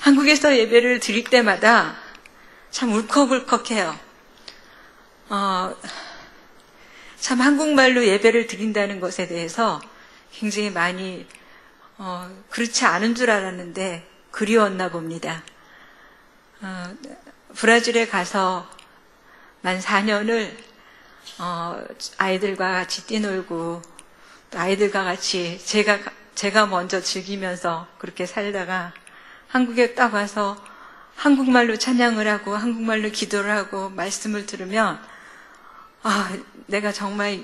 한국에서 예배를 드릴 때마다 참 울컥울컥해요. 참 한국말로 예배를 드린다는 것에 대해서 굉장히 많이 그렇지 않은 줄 알았는데 그리웠나 봅니다. 브라질에 가서 만 4년을 아이들과 같이 뛰놀고 또 아이들과 같이 제가 먼저 즐기면서 그렇게 살다가 한국에 딱 와서 한국말로 찬양을 하고 한국말로 기도를 하고 말씀을 들으면 내가 정말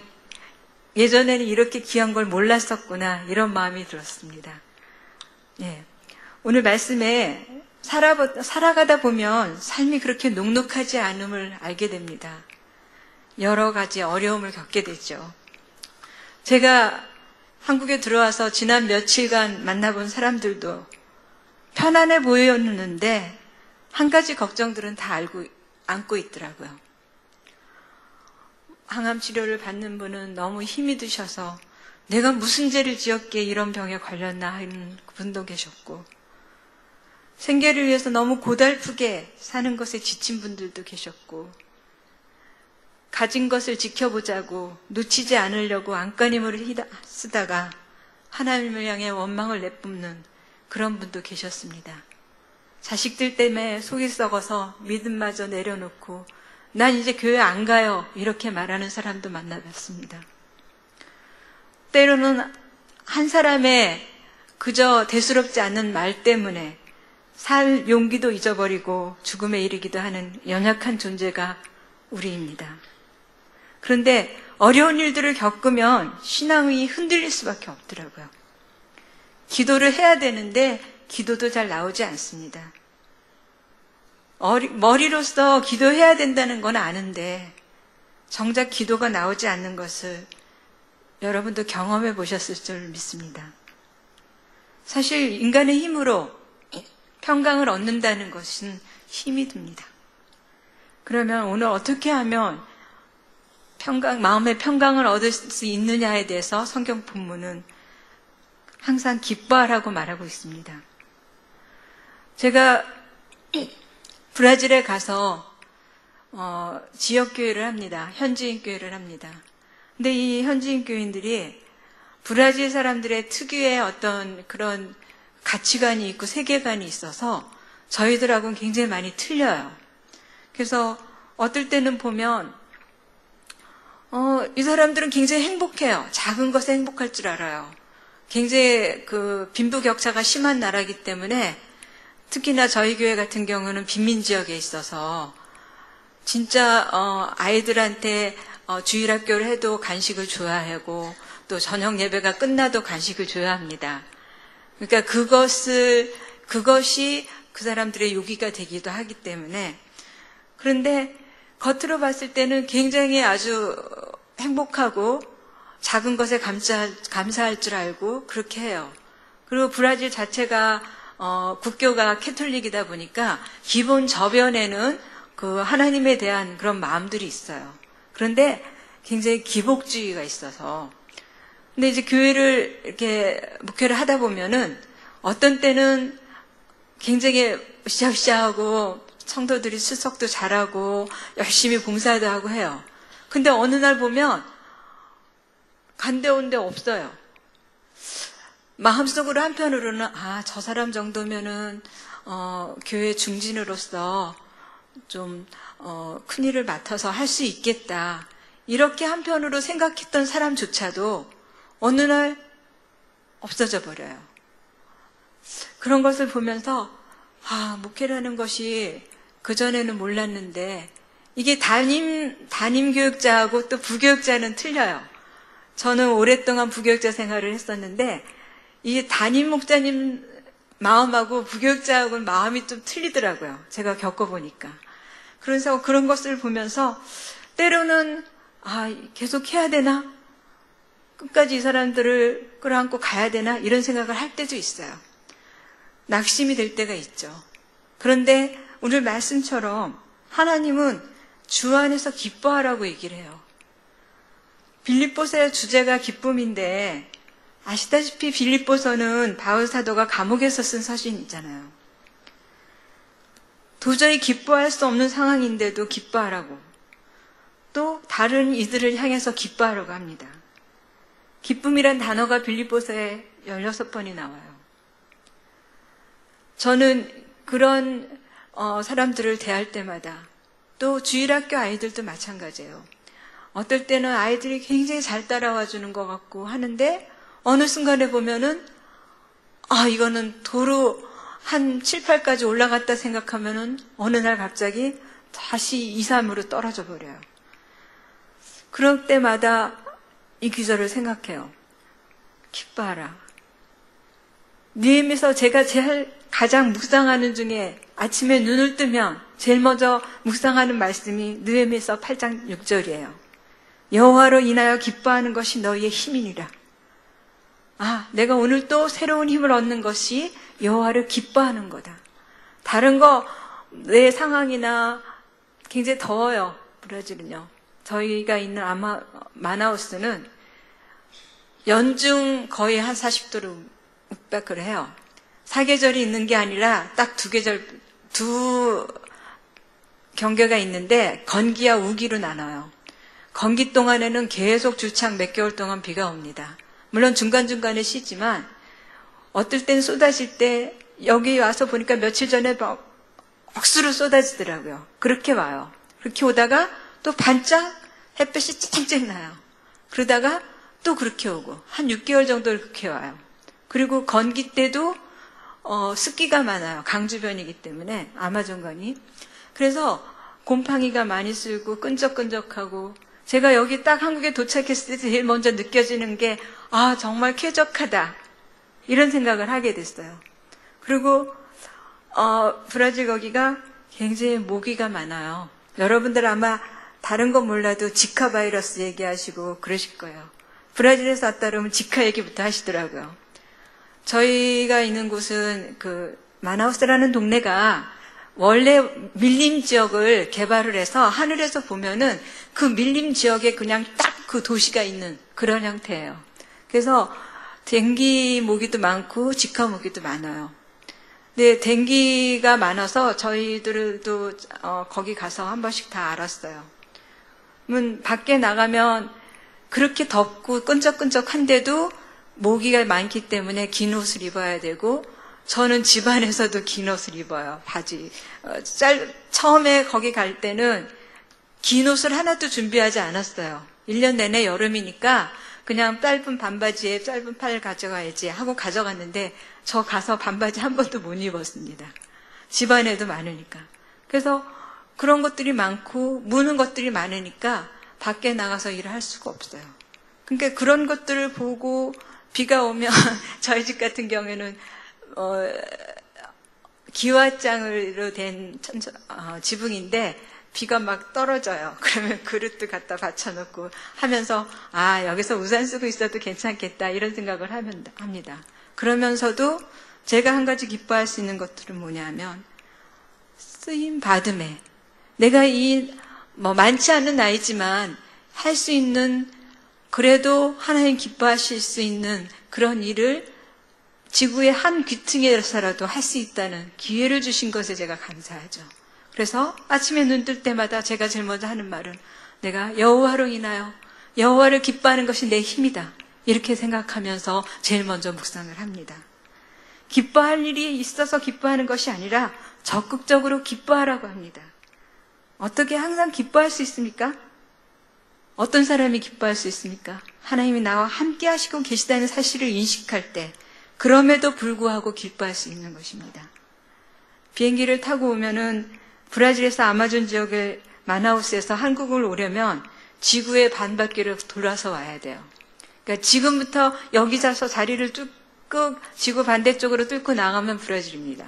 예전에는 이렇게 귀한 걸 몰랐었구나 이런 마음이 들었습니다. 예. 오늘 말씀에 살아가다 보면 삶이 그렇게 녹록하지 않음을 알게 됩니다. 여러 가지 어려움을 겪게 되죠. 제가 한국에 들어와서 지난 며칠간 만나본 사람들도 편안해 보였는데 한 가지 걱정들은 다 안고 있더라고요. 항암 치료를 받는 분은 너무 힘이 드셔서 내가 무슨 죄를 지었기에 이런 병에 걸렸나 하는 분도 계셨고, 생계를 위해서 너무 고달프게 사는 것에 지친 분들도 계셨고, 가진 것을 지켜보자고 놓치지 않으려고 안간힘을 쓰다가 하나님을 향해 원망을 내뿜는 그런 분도 계셨습니다. 자식들 때문에 속이 썩어서 믿음마저 내려놓고 난 이제 교회 안 가요 이렇게 말하는 사람도 만나봤습니다. 때로는 한 사람의 그저 대수롭지 않는 말 때문에 살 용기도 잊어버리고 죽음에 이르기도 하는 연약한 존재가 우리입니다. 그런데 어려운 일들을 겪으면 신앙이 흔들릴 수밖에 없더라고요. 기도를 해야 되는데 기도도 잘 나오지 않습니다. 머리로서 기도해야 된다는 건 아는데 정작 기도가 나오지 않는 것을 여러분도 경험해 보셨을 줄 믿습니다. 사실 인간의 힘으로 평강을 얻는다는 것은 힘이 듭니다. 그러면 오늘 어떻게 하면 마음의 평강을 얻을 수 있느냐에 대해서 성경 본문은 항상 기뻐하라고 말하고 있습니다. 제가 브라질에 가서 지역교회를 합니다. 현지인 교회를 합니다. 근데 이 현지인 교인들이 브라질 사람들의 특유의 어떤 그런 가치관이 있고 세계관이 있어서 저희들하고는 굉장히 많이 틀려요. 그래서 어떨 때는 보면 이 사람들은 굉장히 행복해요. 작은 것에 행복할 줄 알아요. 굉장히 빈부격차가 심한 나라이기 때문에 특히나 저희 교회 같은 경우는 빈민 지역에 있어서 진짜 아이들한테 주일학교를 해도 간식을 줘야 하고 또 저녁 예배가 끝나도 간식을 줘야 합니다. 그러니까 그것이 그 사람들의 요기가 되기도 하기 때문에, 그런데 겉으로 봤을 때는 굉장히 아주 행복하고 작은 것에 감사할 줄 알고 그렇게 해요. 그리고 브라질 자체가 국교가 캐톨릭이다 보니까 기본 저변에는 그 하나님에 대한 그런 마음들이 있어요. 그런데 굉장히 기복주의가 있어서, 근데 이제 교회를 이렇게 목회를 하다 보면은 어떤 때는 굉장히 으쌰으쌰하고 성도들이 출석도 잘하고 열심히 봉사도 하고 해요. 근데 어느 날 보면 간데 온데 없어요. 마음속으로 한편으로는 저 사람 정도면은 교회 중진으로서 좀 큰일을 맡아서 할 수 있겠다, 이렇게 한편으로 생각했던 사람조차도 어느 날 없어져 버려요. 그런 것을 보면서 목회라는 것이 그전에는 몰랐는데 이게 담임 교육자하고 또 부교육자는 틀려요. 저는 오랫동안 부교육자 생활을 했었는데 이 담임 목자님 마음하고 부교육자하고는 마음이 좀 틀리더라고요. 제가 겪어보니까. 그래서 그런 것을 보면서 때로는 계속 해야 되나? 끝까지 이 사람들을 끌어안고 가야 되나? 이런 생각을 할 때도 있어요. 낙심이 될 때가 있죠. 그런데 오늘 말씀처럼 하나님은 주 안에서 기뻐하라고 얘기를 해요. 빌립보서의 주제가 기쁨인데 아시다시피 빌립보서는 바울 사도가 감옥에서 쓴 서신이잖아요. 도저히 기뻐할 수 없는 상황인데도 기뻐하라고, 또 다른 이들을 향해서 기뻐하라고 합니다. 기쁨이란 단어가 빌립보서에 16번이 나와요. 저는 그런 사람들을 대할 때마다, 또 주일학교 아이들도 마찬가지예요. 어떨 때는 아이들이 굉장히 잘 따라와 주는 것 같고 하는데 어느 순간에 보면은 이거는 도로 한 7, 8까지 올라갔다 생각하면은 어느 날 갑자기 다시 2, 3으로 떨어져 버려요. 그럴 때마다 이 기절을 생각해요. 기뻐하라. 느헤미야서 제가 제일 가장 묵상하는 중에 아침에 눈을 뜨면 제일 먼저 묵상하는 말씀이 느헤미야서 8장 6절이에요. 여호와로 인하여 기뻐하는 것이 너희의 힘이니라. 내가 오늘 또 새로운 힘을 얻는 것이 여호와를 기뻐하는 거다. 다른 거 내 상황이나 굉장히 더워요. 브라질은요. 저희가 있는 마나우스는 연중 거의 한 40도로 욱박을 해요. 사계절이 있는 게 아니라 딱 두 경계가 있는데 건기와 우기로 나눠요. 건기 동안에는 계속 주창 몇 개월 동안 비가 옵니다. 물론 중간중간에 쉬지만 어떨 땐 쏟아질 때 여기 와서 보니까 며칠 전에 억수로 쏟아지더라고요. 그렇게 와요. 그렇게 오다가 또 반짝 햇볕이 쨍쨍 나요. 그러다가 또 그렇게 오고 한 6개월 정도 그렇게 와요. 그리고 건기 때도 습기가 많아요. 강주변이기 때문에 아마존강이. 그래서 곰팡이가 많이 쓸고 끈적끈적하고 제가 여기 딱 한국에 도착했을 때 제일 먼저 느껴지는 게 정말 쾌적하다 이런 생각을 하게 됐어요. 그리고 브라질 거기가 굉장히 모기가 많아요. 여러분들 아마 다른 건 몰라도 지카 바이러스 얘기하시고 그러실 거예요. 브라질에서 왔다 그러면 지카 얘기부터 하시더라고요. 저희가 있는 곳은 마나우스라는 동네가 원래 밀림 지역을 개발을 해서 하늘에서 보면은 그 밀림 지역에 그냥 딱 그 도시가 있는 그런 형태예요. 그래서 댕기 모기도 많고 지카 모기도 많아요. 근데 댕기가 많아서 저희들도 거기 가서 한 번씩 다 알았어요. 밖에 나가면 그렇게 덥고 끈적끈적한데도 모기가 많기 때문에 긴 옷을 입어야 되고 저는 집안에서도 긴 옷을 입어요. 바지. 처음에 거기 갈 때는 긴 옷을 하나도 준비하지 않았어요. 1년 내내 여름이니까 그냥 짧은 반바지에 짧은 팔 가져가야지 하고 가져갔는데 저 가서 반바지 한 번도 못 입었습니다. 집안에도 많으니까. 그래서 그런 것들이 많고 무는 것들이 많으니까 밖에 나가서 일을 할 수가 없어요. 그러니까 그런 것들을 보고 비가 오면 저희 집 같은 경우에는 기와장으로 된 지붕인데 비가 막 떨어져요. 그러면 그릇도 갖다 받쳐놓고 하면서 여기서 우산 쓰고 있어도 괜찮겠다 이런 생각을 합니다. 그러면서도 제가 한 가지 기뻐할 수 있는 것들은 뭐냐면 쓰임 받음에 내가 많지 않은 나이지만 할 수 있는 그래도 하나님 기뻐하실 수 있는 그런 일을 지구의 한 귀퉁이에서라도 할 수 있다는 기회를 주신 것에 제가 감사하죠. 그래서 아침에 눈 뜰 때마다 제가 제일 먼저 하는 말은 내가 여호와로 인하여 여호와를 기뻐하는 것이 내 힘이다. 이렇게 생각하면서 제일 먼저 묵상을 합니다. 기뻐할 일이 있어서 기뻐하는 것이 아니라 적극적으로 기뻐하라고 합니다. 어떻게 항상 기뻐할 수 있습니까? 어떤 사람이 기뻐할 수 있습니까? 하나님이 나와 함께 하시고 계시다는 사실을 인식할 때 그럼에도 불구하고 기뻐할 수 있는 것입니다. 비행기를 타고 오면은 브라질에서 아마존 지역의 마나우스에서 한국을 오려면 지구의 반바퀴를 돌아서 와야 돼요. 그러니까 지금부터 여기 자서 자리를 뚝 지구 반대쪽으로 뚫고 나가면 브라질입니다.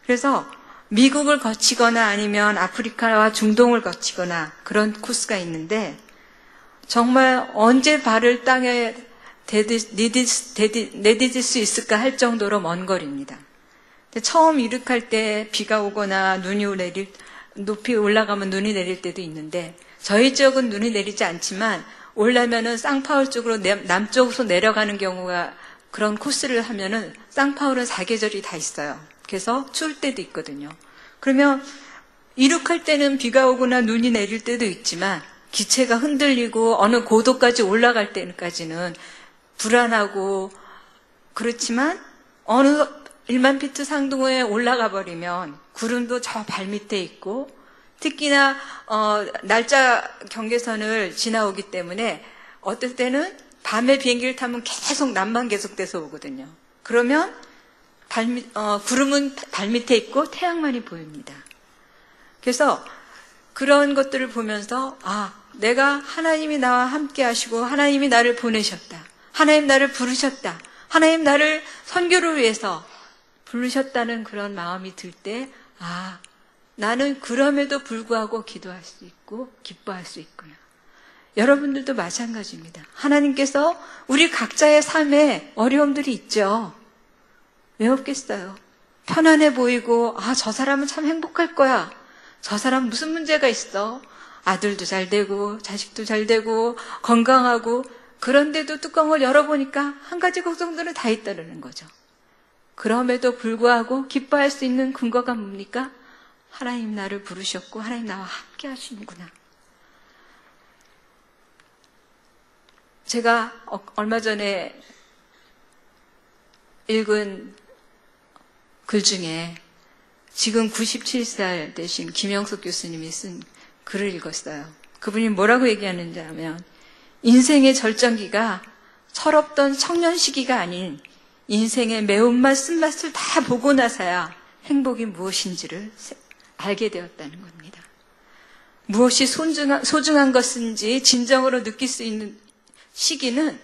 그래서 미국을 거치거나 아니면 아프리카와 중동을 거치거나 그런 코스가 있는데 정말 언제 발을 땅에 내딛을 수 있을까 할 정도로 먼 거리입니다. 처음 이륙할 때 비가 오거나 높이 올라가면 눈이 내릴 때도 있는데 저희 지역은 눈이 내리지 않지만 올라면은 쌍파울 쪽으로 남쪽으로 내려가는 경우가 그런 코스를 하면은 쌍파울은 사계절이 다 있어요. 그래서 추울 때도 있거든요. 그러면 이륙할 때는 비가 오거나 눈이 내릴 때도 있지만 기체가 흔들리고 어느 고도까지 올라갈 때까지는 불안하고 그렇지만 어느 1만 피트 상공에 올라가 버리면 구름도 저 발밑에 있고 특히나 날짜 경계선을 지나오기 때문에 어떨 때는 밤에 비행기를 타면 계속 남만 계속돼서 오거든요. 그러면 구름은 발밑에 있고 태양만이 보입니다. 그래서 그런 것들을 보면서 내가 하나님이 나와 함께 하시고 하나님이 나를 보내셨다. 하나님 나를 부르셨다. 하나님 나를 선교를 위해서 부르셨다는 그런 마음이 들 때 나는 그럼에도 불구하고 기도할 수 있고 기뻐할 수 있구나. 여러분들도 마찬가지입니다. 하나님께서 우리 각자의 삶에 어려움들이 있죠. 왜 없겠어요? 편안해 보이고 저 사람은 참 행복할 거야. 저 사람 무슨 문제가 있어? 아들도 잘 되고 자식도 잘 되고 건강하고 그런데도 뚜껑을 열어보니까 한 가지 걱정들은 다 있다는 거죠. 그럼에도 불구하고 기뻐할 수 있는 근거가 뭡니까? 하나님 나를 부르셨고 하나님 나와 함께 하시는구나. 제가 얼마 전에 읽은 글 중에 지금 97살 되신 김영석 교수님이 쓴 글을 읽었어요. 그분이 뭐라고 얘기하는지 하면 인생의 절정기가 철없던 청년 시기가 아닌 인생의 매운맛, 쓴맛을 다 보고 나서야 행복이 무엇인지를 알게 되었다는 겁니다. 무엇이 소중한 것인지 진정으로 느낄 수 있는 시기는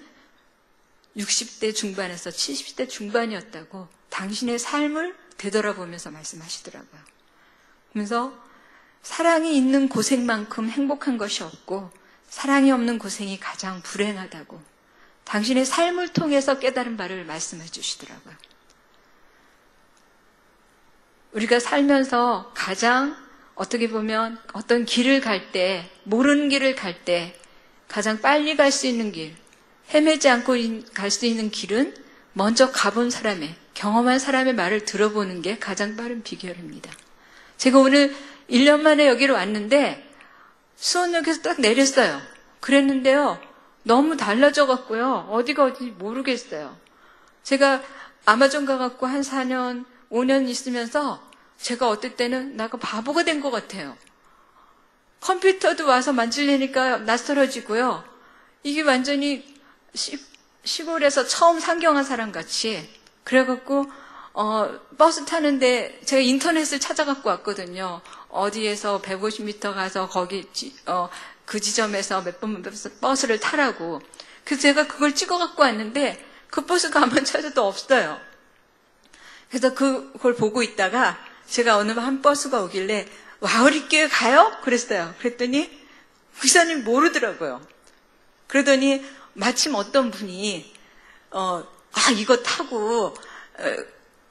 60대 중반에서 70대 중반이었다고 당신의 삶을 되돌아보면서 말씀하시더라고요. 그러면서 사랑이 있는 고생만큼 행복한 것이 없고 사랑이 없는 고생이 가장 불행하다고 당신의 삶을 통해서 깨달은 바를 말씀해 주시더라고요. 우리가 살면서 가장 어떻게 보면 어떤 길을 갈 때, 모르는 길을 갈 때 가장 빨리 갈 수 있는 길, 헤매지 않고 갈 수 있는 길은 먼저 가본 사람의, 경험한 사람의 말을 들어보는 게 가장 빠른 비결입니다. 제가 오늘 1년 만에 여기로 왔는데 수원역에서 딱 내렸어요. 그랬는데요. 너무 달라져 갖고요. 어디가 어딘지 모르겠어요. 제가 아마존 가갖고 한 4년, 5년 있으면서 제가 어떨 때는 나가 바보가 된 것 같아요. 컴퓨터도 와서 만지려니까 낯설어지고요. 이게 완전히 시골에서 처음 상경한 사람 같이 그래갖고 버스 타는데 제가 인터넷을 찾아갖고 왔거든요. 어디에서 150m 가서 거기 그 지점에서 몇 번 버스를 타라고. 그래서 제가 그걸 찍어갖고 왔는데 그 버스가 아무리 찾아도 없어요. 그래서 그걸 보고 있다가 제가 어느 한 버스가 오길래 와우리교회 가요? 그랬어요. 그랬더니 기사님 모르더라고요. 그러더니 마침 어떤 분이 이거 타고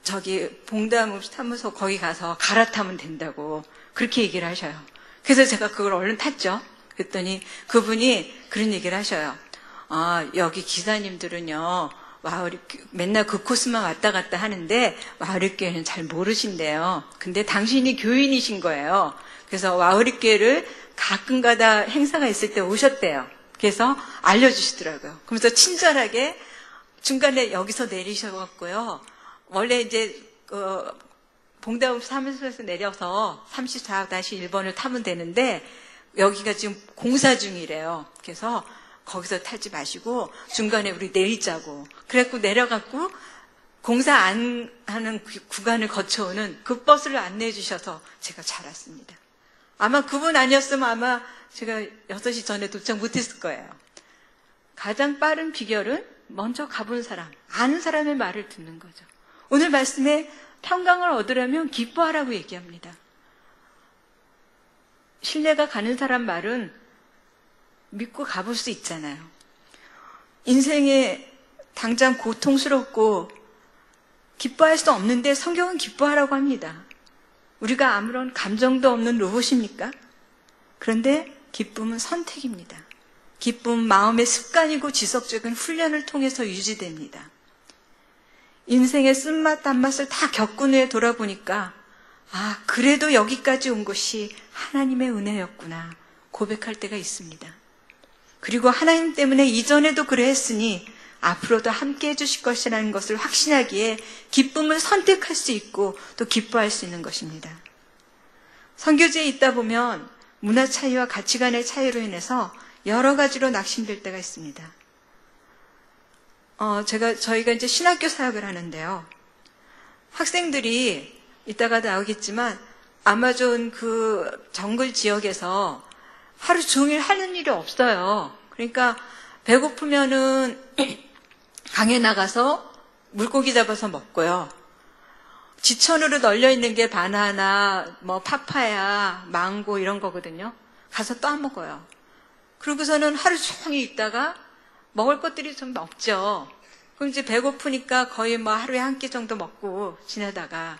저기 봉담 사무소 거기 가서 갈아타면 된다고 그렇게 얘기를 하셔요. 그래서 제가 그걸 얼른 탔죠. 그랬더니 그분이 그런 얘기를 하셔요. 여기 기사님들은요 맨날 그 코스만 왔다 갔다 하는데 와우리교회는 잘 모르신대요. 근데 당신이 교인이신 거예요. 그래서 와우리교회를 가끔가다 행사가 있을 때 오셨대요. 그래서 알려주시더라고요. 그러면서 친절하게 중간에 여기서 내리셔갖고요. 원래 이제 봉담 사무소에서 내려서 34-1번을 타면 되는데 여기가 지금 공사 중이래요. 그래서 거기서 타지 마시고 중간에 우리 내리자고. 그래갖고 내려갖고 공사 안 하는 구간을 거쳐오는 그 버스를 안내해 주셔서 제가 잘 왔습니다. 아마 그분 아니었으면 아마 제가 6시 전에 도착 못했을 거예요. 가장 빠른 비결은 먼저 가본 사람, 아는 사람의 말을 듣는 거죠. 오늘 말씀에 평강을 얻으려면 기뻐하라고 얘기합니다. 신뢰가 가는 사람 말은 믿고 가볼 수 있잖아요. 인생에 당장 고통스럽고 기뻐할 수 없는데 성경은 기뻐하라고 합니다. 우리가 아무런 감정도 없는 로봇입니까? 그런데 기쁨은 선택입니다. 기쁨은 마음의 습관이고 지속적인 훈련을 통해서 유지됩니다. 인생의 쓴맛, 단맛을 다 겪은 후에 돌아보니까 아, 그래도 여기까지 온 것이 하나님의 은혜였구나 고백할 때가 있습니다. 그리고 하나님 때문에 이전에도 그래 했으니 앞으로도 함께 해주실 것이라는 것을 확신하기에 기쁨을 선택할 수 있고 또 기뻐할 수 있는 것입니다. 선교지에 있다 보면 문화 차이와 가치관의 차이로 인해서 여러 가지로 낙심될 때가 있습니다. 저희가 이제 신학교 사역을 하는데요. 학생들이 이따가 나오겠지만 아마존 그 정글 지역에서 하루 종일 하는 일이 없어요. 그러니까 배고프면은 강에 나가서 물고기 잡아서 먹고요. 지천으로 널려 있는 게 바나나, 뭐 파파야, 망고 이런 거거든요. 가서 따먹어요. 그러고서는 하루 종일 있다가 먹을 것들이 좀 없죠. 그럼 이제 배고프니까 거의 뭐 하루에 한 끼 정도 먹고 지내다가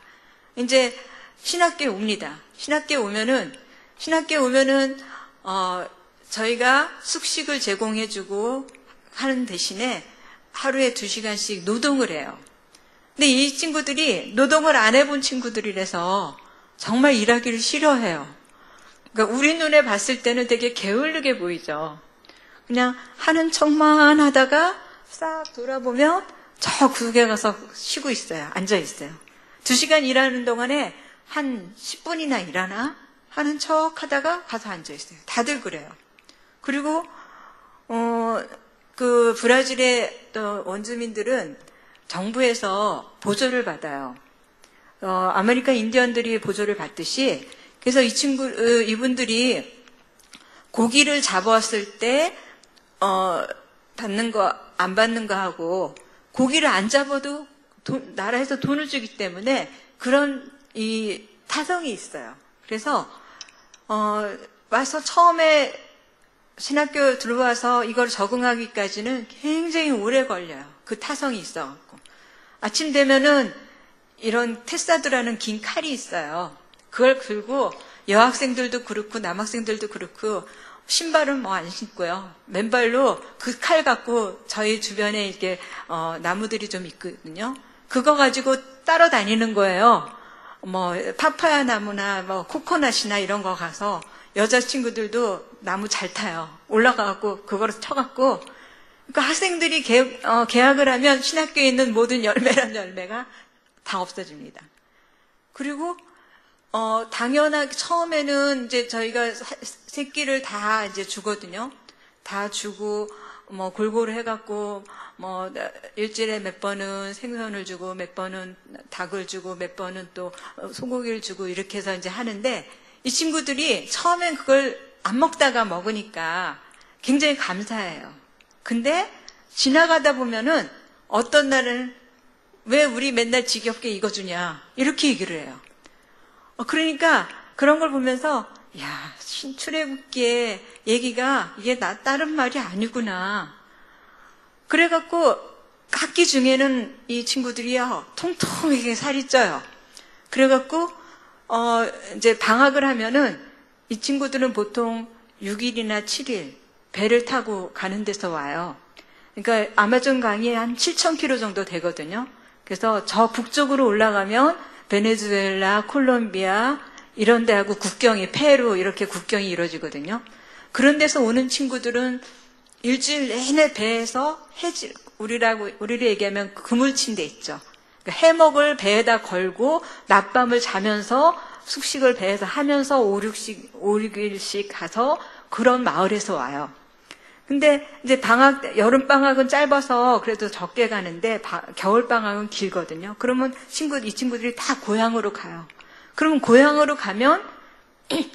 이제 신학교에 옵니다. 신학교에 오면은 저희가 숙식을 제공해주고 하는 대신에 하루에 2시간씩 노동을 해요. 근데 이 친구들이 노동을 안 해본 친구들이라서 정말 일하기를 싫어해요. 그러니까 우리 눈에 봤을 때는 되게 게을르게 보이죠. 그냥 하는 척만 하다가 싹 돌아보면 저 구석에 가서 쉬고 있어요. 앉아 있어요. 2시간 일하는 동안에 한 10분이나 일하나 하는 척 하다가 가서 앉아 있어요. 다들 그래요. 그리고 그 브라질의 또 원주민들은 정부에서 보조를 받아요. 아메리카 인디언들이 보조를 받듯이. 그래서 이분들이 고기를 잡았을 때 받는 거 안 받는 거 하고 고기를 안 잡아도 나라에서 돈을 주기 때문에 그런 이 타성이 있어요. 그래서 와서 처음에 신학교 들어와서 이걸 적응하기까지는 굉장히 오래 걸려요. 그 타성이 있어갖고. 아침 되면은 이런 테사드라는 긴 칼이 있어요. 그걸 들고 여학생들도 그렇고 남학생들도 그렇고 신발은 뭐 안 신고요. 맨발로 그 칼 갖고 저희 주변에 이렇게 나무들이 좀 있거든요. 그거 가지고 따라다니는 거예요. 뭐 파파야 나무나 뭐 코코넛이나 이런 거 가서 여자친구들도 나무 잘 타요. 올라가갖고 그거를 쳐갖고 그러니까 학생들이 계약을 하면 신학교에 있는 모든 열매란 열매가 다 없어집니다. 그리고 당연하게 처음에는 이제 저희가 새끼를 다 이제 주거든요. 다 주고 뭐 골고루 해갖고 뭐 일주일에 몇 번은 생선을 주고 몇 번은 닭을 주고 몇 번은 또 소고기를 주고 이렇게 해서 이제 하는데 이 친구들이 처음엔 그걸 안 먹다가 먹으니까 굉장히 감사해요. 근데 지나가다 보면은 어떤 날은 왜 우리 맨날 지겹게 이거 주냐 이렇게 얘기를 해요. 그러니까 그런 걸 보면서 야, 신출애굽기의 얘기가 이게 다른 말이 아니구나. 그래갖고 학기 중에는 이 친구들이요 통통하게 살이 쪄요. 그래갖고 이제 방학을 하면은 이 친구들은 보통 6일이나 7일 배를 타고 가는 데서 와요. 그러니까 아마존 강이 한 7,000km 정도 되거든요. 그래서 저 북쪽으로 올라가면 베네수엘라, 콜롬비아 이런 데하고 국경이 페루 이렇게 국경이 이루어지거든요. 그런 데서 오는 친구들은 일주일 내내 배에서 우리를 얘기하면 그물친 데 있죠. 그러니까 해먹을 배에다 걸고 낮밤을 자면서 숙식을 배에서 하면서 5, 6일씩 가서 그런 마을에서 와요. 근데 이제 여름 방학은 짧아서 그래도 적게 가는데 겨울 방학은 길거든요. 그러면 이 친구들이 다 고향으로 가요. 그러면 고향으로 가면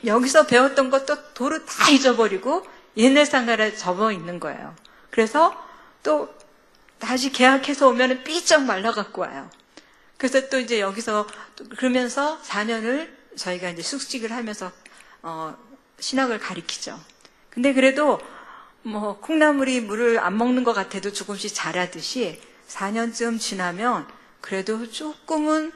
여기서 배웠던 것도 도로 다 잊어버리고 옛날 생활에 접어 있는 거예요. 그래서 또 다시 개학해서 오면은 삐쩍 말라갖고 와요. 그래서 또 이제 여기서 그러면서 4년을 저희가 이제 숙식을 하면서 신학을 가리키죠. 근데 그래도 뭐 콩나물이 물을 안 먹는 것 같아도 조금씩 자라듯이 4년쯤 지나면 그래도 조금은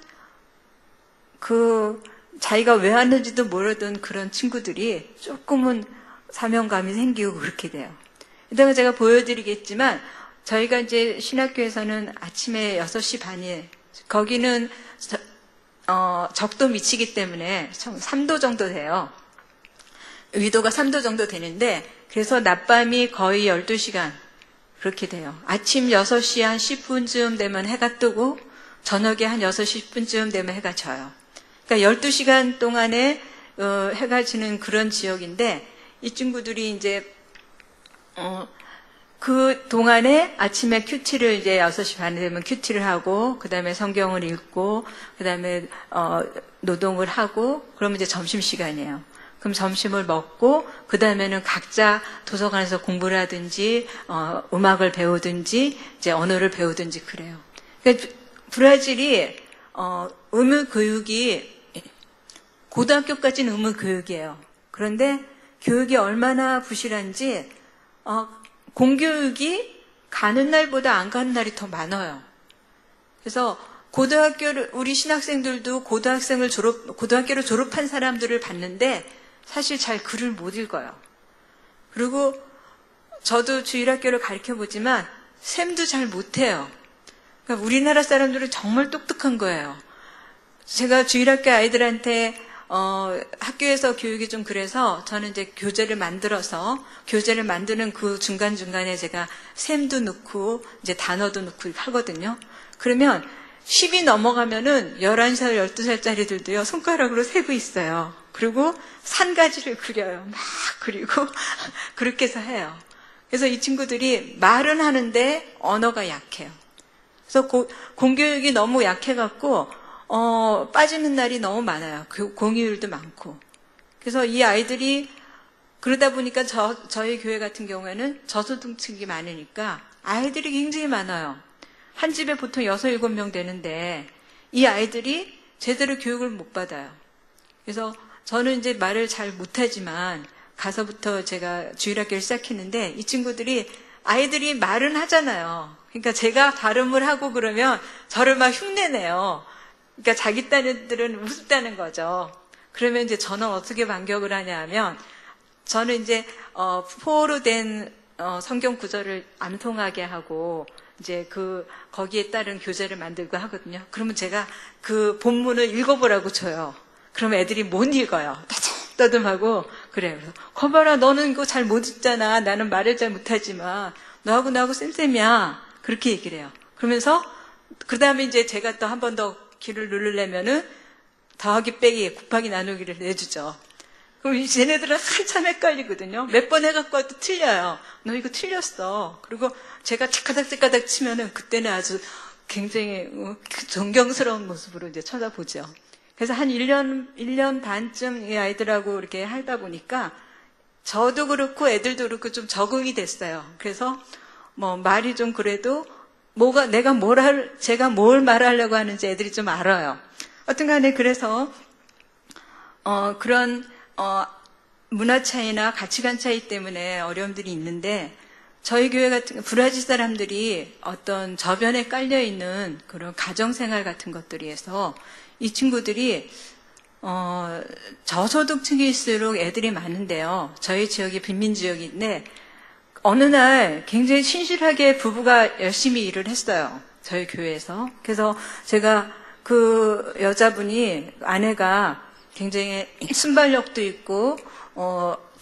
자기가 왜 왔는지도 모르던 그런 친구들이 조금은 사명감이 생기고 그렇게 돼요. 이따가 제가 보여드리겠지만 저희가 이제 신학교에서는 아침에 6시 반에 거기는 적도 미치기 때문에 3도 정도 돼요. 위도가 3도 정도 되는데, 그래서 낮밤이 거의 12시간 그렇게 돼요. 아침 6시 한 10분쯤 되면 해가 뜨고 저녁에 한 6시 10분쯤 되면 해가 져요. 그러니까 12시간 동안에 해가 지는 그런 지역인데, 이 친구들이 이제 그 동안에 아침에 큐티를 이제 6시 반이 되면 큐티를 하고, 그 다음에 성경을 읽고, 그 다음에 노동을 하고, 그러면 이제 점심시간이에요. 그럼 점심을 먹고, 그 다음에는 각자 도서관에서 공부를 하든지, 음악을 배우든지, 이제 언어를 배우든지 그래요. 그러니까 브라질이, 의무 교육이, 고등학교까지는 의무 교육이에요. 그런데 교육이 얼마나 부실한지, 공교육이 가는 날보다 안 가는 날이 더 많아요. 그래서 우리 신학생들도 고등학교를 졸업한 사람들을 봤는데 사실 잘 글을 못 읽어요. 그리고 저도 주일학교를 가르쳐보지만 쌤도 잘 못해요. 그러니까 우리나라 사람들은 정말 똑똑한 거예요. 제가 주일학교 아이들한테 학교에서 교육이 좀 그래서 저는 이제 교재를 만드는 그 중간중간에 제가 셈도 넣고 이제 단어도 넣고 하거든요. 그러면 10이 넘어가면은 11살, 12살짜리들도요, 손가락으로 세고 있어요. 그리고 산가지를 그려요. 막 그리고 그렇게 해서 해요. 그래서 이 친구들이 말은 하는데 언어가 약해요. 그래서 공교육이 너무 약해갖고 빠지는 날이 너무 많아요. 공휴일도 많고. 그래서 이 아이들이 그러다 보니까 저희 교회 같은 경우에는 저소득층이 많으니까 아이들이 굉장히 많아요. 한 집에 보통 6, 7명 되는데 이 아이들이 제대로 교육을 못 받아요. 그래서 저는 이제 말을 잘 못하지만 가서부터 제가 주일학교를 시작했는데 이 친구들이 아이들이 말은 하잖아요. 그러니까 제가 발음을 하고 그러면 저를 막 흉내내요. 그러니까 자기 딴애들은 우습다는 거죠. 그러면 이제 저는 어떻게 반격을 하냐 하면 저는 이제 포어로 된 성경 구절을 암송하게 하고 이제 거기에 따른 교재를 만들고 하거든요. 그러면 제가 그 본문을 읽어보라고 줘요. 그러면 애들이 못 읽어요. 따듬하고 그래요. 그래서 거봐라, 너는 이거 잘 못 읽잖아. 나는 말을 잘 못하지만 나하고 쌤쌤이야. 그렇게 얘기를 해요. 그러면서 그 다음에 이제 제가 또 한 번 더 키를 누르려면은 더하기 빼기 곱하기 나누기를 내주죠. 그럼 쟤네들은 한참 헷갈리거든요. 몇 번 해갖고 와도 틀려요. 너 이거 틀렸어. 그리고 제가 착가닥 치면은 그때는 아주 굉장히 존경스러운 모습으로 이제 쳐다보죠. 그래서 한 1년 반쯤 이 아이들하고 이렇게 하다 보니까 저도 그렇고 애들도 그렇고 좀 적응이 됐어요. 그래서 뭐 말이 좀 그래도 제가 뭘 말하려고 하는지 애들이 좀 알아요. 어떤 간에 그래서, 그런, 문화 차이나 가치관 차이 때문에 어려움들이 있는데, 저희 교회 같은, 브라질 사람들이 어떤 저변에 깔려있는 그런 가정생활 같은 것들에서 이 친구들이, 저소득층일수록 애들이 많은데요. 저희 지역이 빈민지역인데, 어느 날 굉장히 신실하게 부부가 열심히 일을 했어요. 저희 교회에서. 그래서 제가 그 아내가 굉장히 순발력도 있고,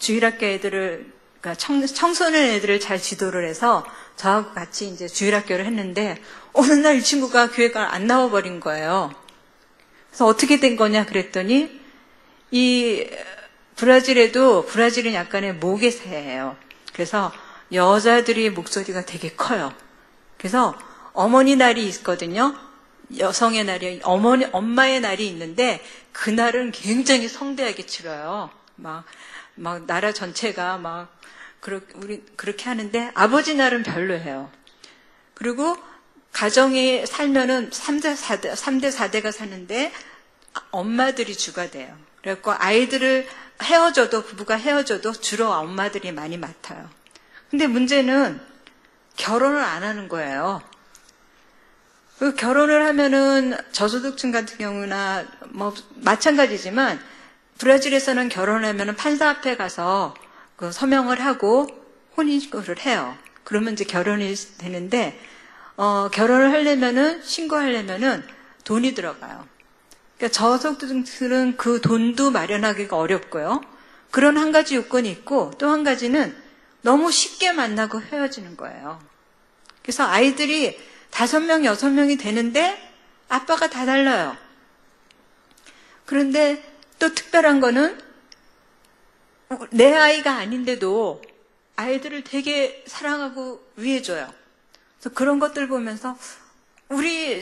주일학교 애들을, 그러니까 청소년 애들을 잘 지도를 해서 저하고 같이 이제 주일학교를 했는데, 어느 날 이 친구가 교회가 안 나와버린 거예요. 그래서 어떻게 된 거냐 그랬더니, 브라질은 약간의 모계사예요. 그래서 여자들이 목소리가 되게 커요. 그래서 어머니 날이 있거든요. 여성의 날이, 엄마의 날이 있는데 그날은 굉장히 성대하게 치러요. 막 나라 전체가 그렇게 하는데 아버지 날은 별로예요. 그리고 가정이 살면은 3대 4대가 사는데 엄마들이 주가 돼요. 그래갖고 부부가 헤어져도 주로 엄마들이 많이 맡아요. 근데 문제는 결혼을 안 하는 거예요. 그 결혼을 하면은 저소득층 같은 경우나 마찬가지지만 브라질에서는 결혼하면은 판사 앞에 가서 그 서명을 하고 혼인신고를 해요. 그러면 이제 결혼이 되는데 결혼을 하려면은 신고하려면은 돈이 들어가요. 그러니까 저소득층들은 그 돈도 마련하기가 어렵고요. 그런 한 가지 요건이 있고, 또 한 가지는 너무 쉽게 만나고 헤어지는 거예요. 그래서 아이들이 5명, 6명이 되는데 아빠가 다 달라요. 그런데 또 특별한 거는 내 아이가 아닌데도 아이들을 되게 사랑하고 위해줘요. 그래서 그런 것들 보면서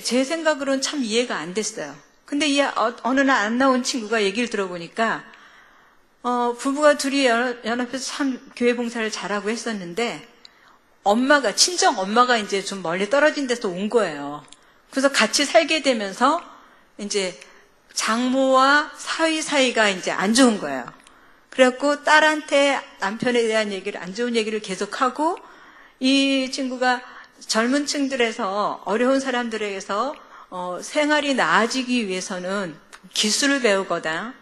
제 생각으로는 참 이해가 안 됐어요. 근데 어느 날 안 나온 친구가 얘기를 들어보니까 부부가 둘이 연합해서 참 교회 봉사를 잘하고 했었는데 친정 엄마가 이제 좀 멀리 떨어진 데서 온 거예요. 그래서 같이 살게 되면서 이제 장모와 사위 사이가 이제 안 좋은 거예요. 그래갖고 딸한테 남편에 대한 안 좋은 얘기를 계속하고, 이 친구가 젊은 층들에서 어려운 사람들에게서 생활이 나아지기 위해서는 기술을 배우거나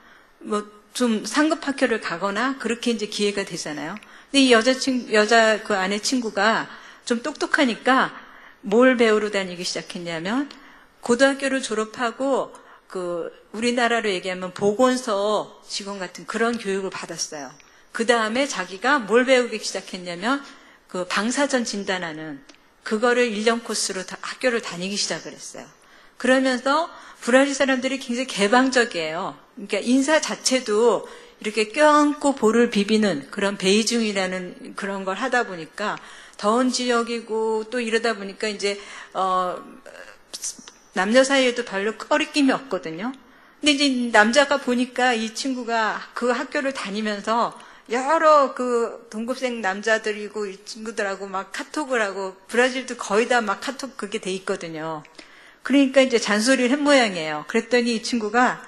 좀 상급 학교를 가거나 그렇게 이제 기회가 되잖아요. 근데 이 여자 그 아내 친구가 좀 똑똑하니까 뭘 배우러 다니기 시작했냐면, 고등학교를 졸업하고 우리나라로 얘기하면 보건소 직원 같은 그런 교육을 받았어요. 그 다음에 자기가 뭘 배우기 시작했냐면 방사선 진단하는 그거를 1년 코스로 학교를 다니기 시작을 했어요. 그러면서 브라질 사람들이 굉장히 개방적이에요. 그러니까 인사 자체도 이렇게 껴안고 볼을 비비는 그런 베이징이라는 그런 걸 하다 보니까 더운 지역이고 또 이러다 보니까 이제 남녀 사이에도 별로 꺼리낌이 없거든요. 근데 이제 남자가 보니까 이 친구가 그 학교를 다니면서 여러 동급생 남자들이고 이 친구들하고 막 카톡을 하고, 브라질도 거의 다 막 카톡 그게 돼 있거든요. 그러니까 이제 잔소리를 한 모양이에요. 그랬더니 이 친구가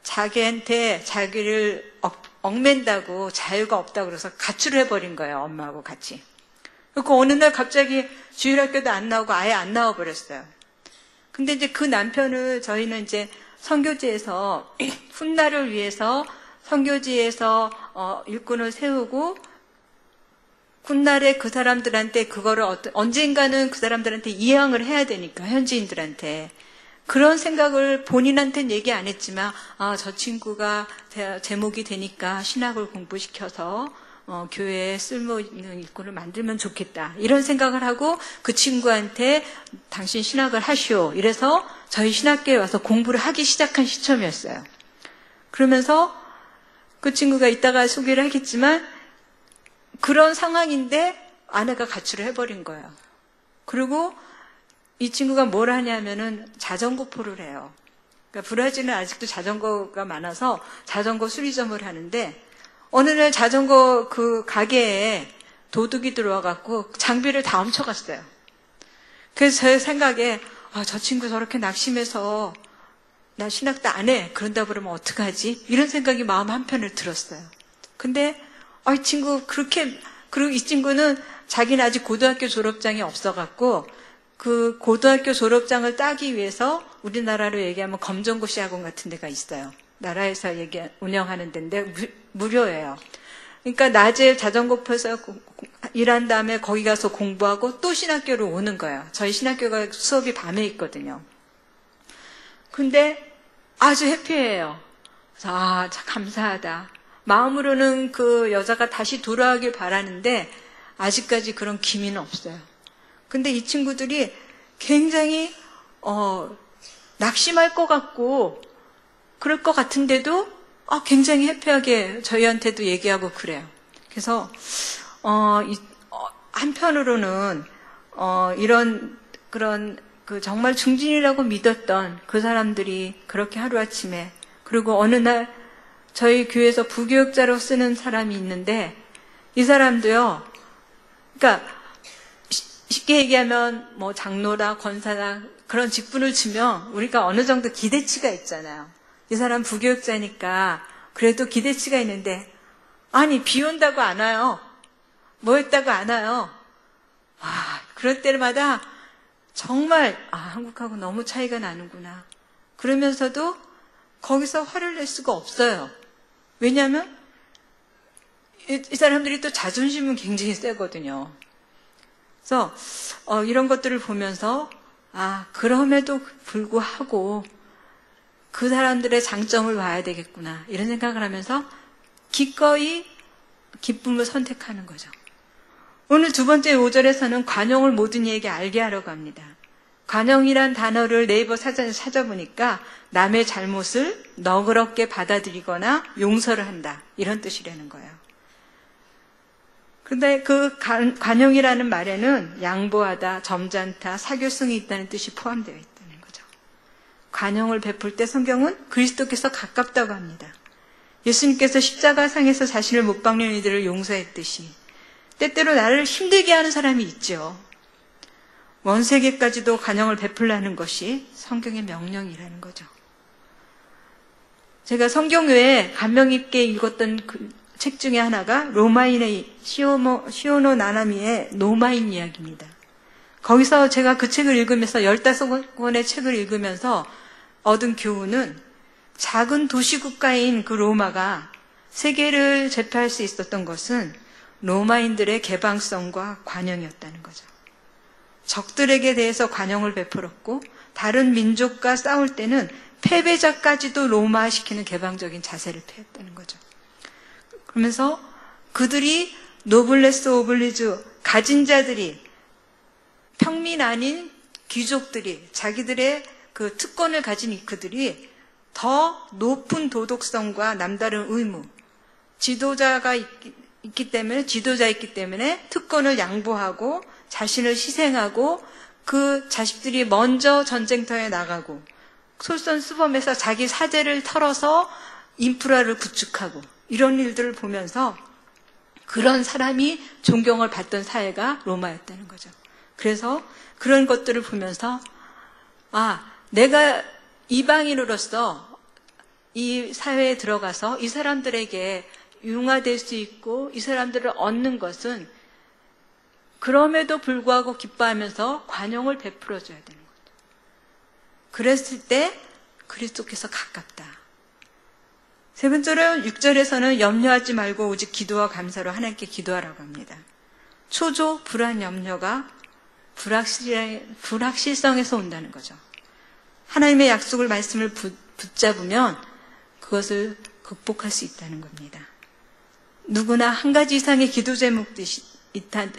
자기한테 자기를 얽맨다고 자유가 없다고 그래서 가출을 해버린 거예요. 엄마하고 같이. 그리고 어느 날 갑자기 주일학교도 안 나오고 아예 안 나와버렸어요. 근데 이제 그 남편을 저희는 이제 선교지에서 훗날을 위해서 선교지에서 일꾼을 세우고, 훗날에 그 사람들한테 그거를 언젠가는 그 사람들한테 이양을 해야 되니까, 현지인들한테. 그런 생각을 본인한테는 얘기 안 했지만, 저 친구가 제목이 되니까 신학을 공부시켜서 교회에 쓸모있는 일꾼을 만들면 좋겠다, 이런 생각을 하고 그 친구한테 당신 신학을 하시오, 이래서 저희 신학교에 와서 공부를 하기 시작한 시점이었어요. 그러면서 그 친구가 이따가 소개를 하겠지만 그런 상황인데 아내가 가출을 해버린 거예요. 그리고 이 친구가 뭘 하냐면은 자전거 포를 해요. 그러니까 브라질은 아직도 자전거가 많아서 자전거 수리점을 하는데, 어느 날 자전거 그 가게에 도둑이 들어와갖고 장비를 다 훔쳐갔어요. 그래서 제 생각에 저 친구 저렇게 낙심해서 나 신학도 안 해, 그런다 그러면 어떡하지? 이런 생각이 마음 한편을 들었어요. 근데 이 친구 그리고 이 친구는 자기는 아직 고등학교 졸업장이 없어갖고 그 고등학교 졸업장을 따기 위해서 우리나라로 얘기하면 검정고시 학원 같은 데가 있어요. 나라에서 운영하는 데인데 무료예요. 그러니까 낮에 자전거 펴서 일한 다음에 거기 가서 공부하고 또 신학교로 오는 거예요. 저희 신학교가 수업이 밤에 있거든요. 근데 아주 해피해요. 그래서 참 감사하다. 마음으로는 그 여자가 다시 돌아오길 바라는데 아직까지 그런 기미는 없어요. 근데 이 친구들이 굉장히 낙심할 것 같고 그럴 것 같은데도 굉장히 해피하게 저희한테도 얘기하고 그래요. 그래서 한편으로는 이런 그런 정말 중진이라고 믿었던 그 사람들이 그렇게 하루아침에, 그리고 어느 날 저희 교회에서 부교육자로 쓰는 사람이 있는데, 이 사람도요, 그러니까 쉽게 얘기하면 뭐 장로나 권사나 그런 직분을 주면 우리가 어느 정도 기대치가 있잖아요. 이 사람 부교육자니까 그래도 기대치가 있는데, 아니 비 온다고 안 와요. 뭐 했다고 안 와요. 그럴 때마다 정말 한국하고 너무 차이가 나는구나. 그러면서도 거기서 화를 낼 수가 없어요. 왜냐하면 이 사람들이 또 자존심은 굉장히 세거든요. 그래서 이런 것들을 보면서 그럼에도 불구하고 그 사람들의 장점을 봐야 되겠구나 이런 생각을 하면서 기꺼이 기쁨을 선택하는 거죠. 오늘 두 번째 5절에서는 관용을 모든 이에게 알게 하려고 합니다. 관용이란 단어를 네이버 사전에서 찾아보니까 남의 잘못을 너그럽게 받아들이거나 용서를 한다 이런 뜻이라는 거예요. 근데 그 관용이라는 말에는 양보하다, 점잖다, 사교성이 있다는 뜻이 포함되어 있다는 거죠. 관용을 베풀 때 성경은 그리스도께서 가깝다고 합니다. 예수님께서 십자가상에서 자신을 못 박는 이들을 용서했듯이 때때로 나를 힘들게 하는 사람이 있죠. 원세계까지도 관용을 베풀라는 것이 성경의 명령이라는 거죠. 제가 성경 외에 감명 깊게 읽었던 그 책 중에 하나가 로마인의 시오노 나나미의 노마인 이야기입니다. 거기서 제가 그 책을 읽으면서 15권의 책을 읽으면서 얻은 교훈은 작은 도시 국가인 그 로마가 세계를 제패할 수 있었던 것은 로마인들의 개방성과 관용이었다는 거죠. 적들에게 대해서 관용을 베풀었고 다른 민족과 싸울 때는 패배자까지도 로마시키는 개방적인 자세를 펴었다는 거죠. 그러면서 그들이 노블레스 오블리주 가진 자들이 평민 아닌 귀족들이 자기들의 그 특권을 가진 그들이 더 높은 도덕성과 남다른 의무, 지도자이기 때문에 특권을 양보하고 자신을 희생하고 그 자식들이 먼저 전쟁터에 나가고 솔선수범해서 자기 사제를 털어서 인프라를 구축하고 이런 일들을 보면서 그런 사람이 존경을 받던 사회가 로마였다는 거죠. 그래서 그런 것들을 보면서 내가 이방인으로서 이 사회에 들어가서 이 사람들에게 융화될 수 있고 이 사람들을 얻는 것은 그럼에도 불구하고 기뻐하면서 관용을 베풀어줘야 되는 거죠. 그랬을 때 그리스도께서 가깝다. 세 번째로 6절에서는 염려하지 말고 오직 기도와 감사로 하나님께 기도하라고 합니다. 초조, 불안, 염려가 불확실성에서 온다는 거죠. 하나님의 약속을 말씀을 붙잡으면 그것을 극복할 수 있다는 겁니다. 누구나 한 가지 이상의 기도 제목이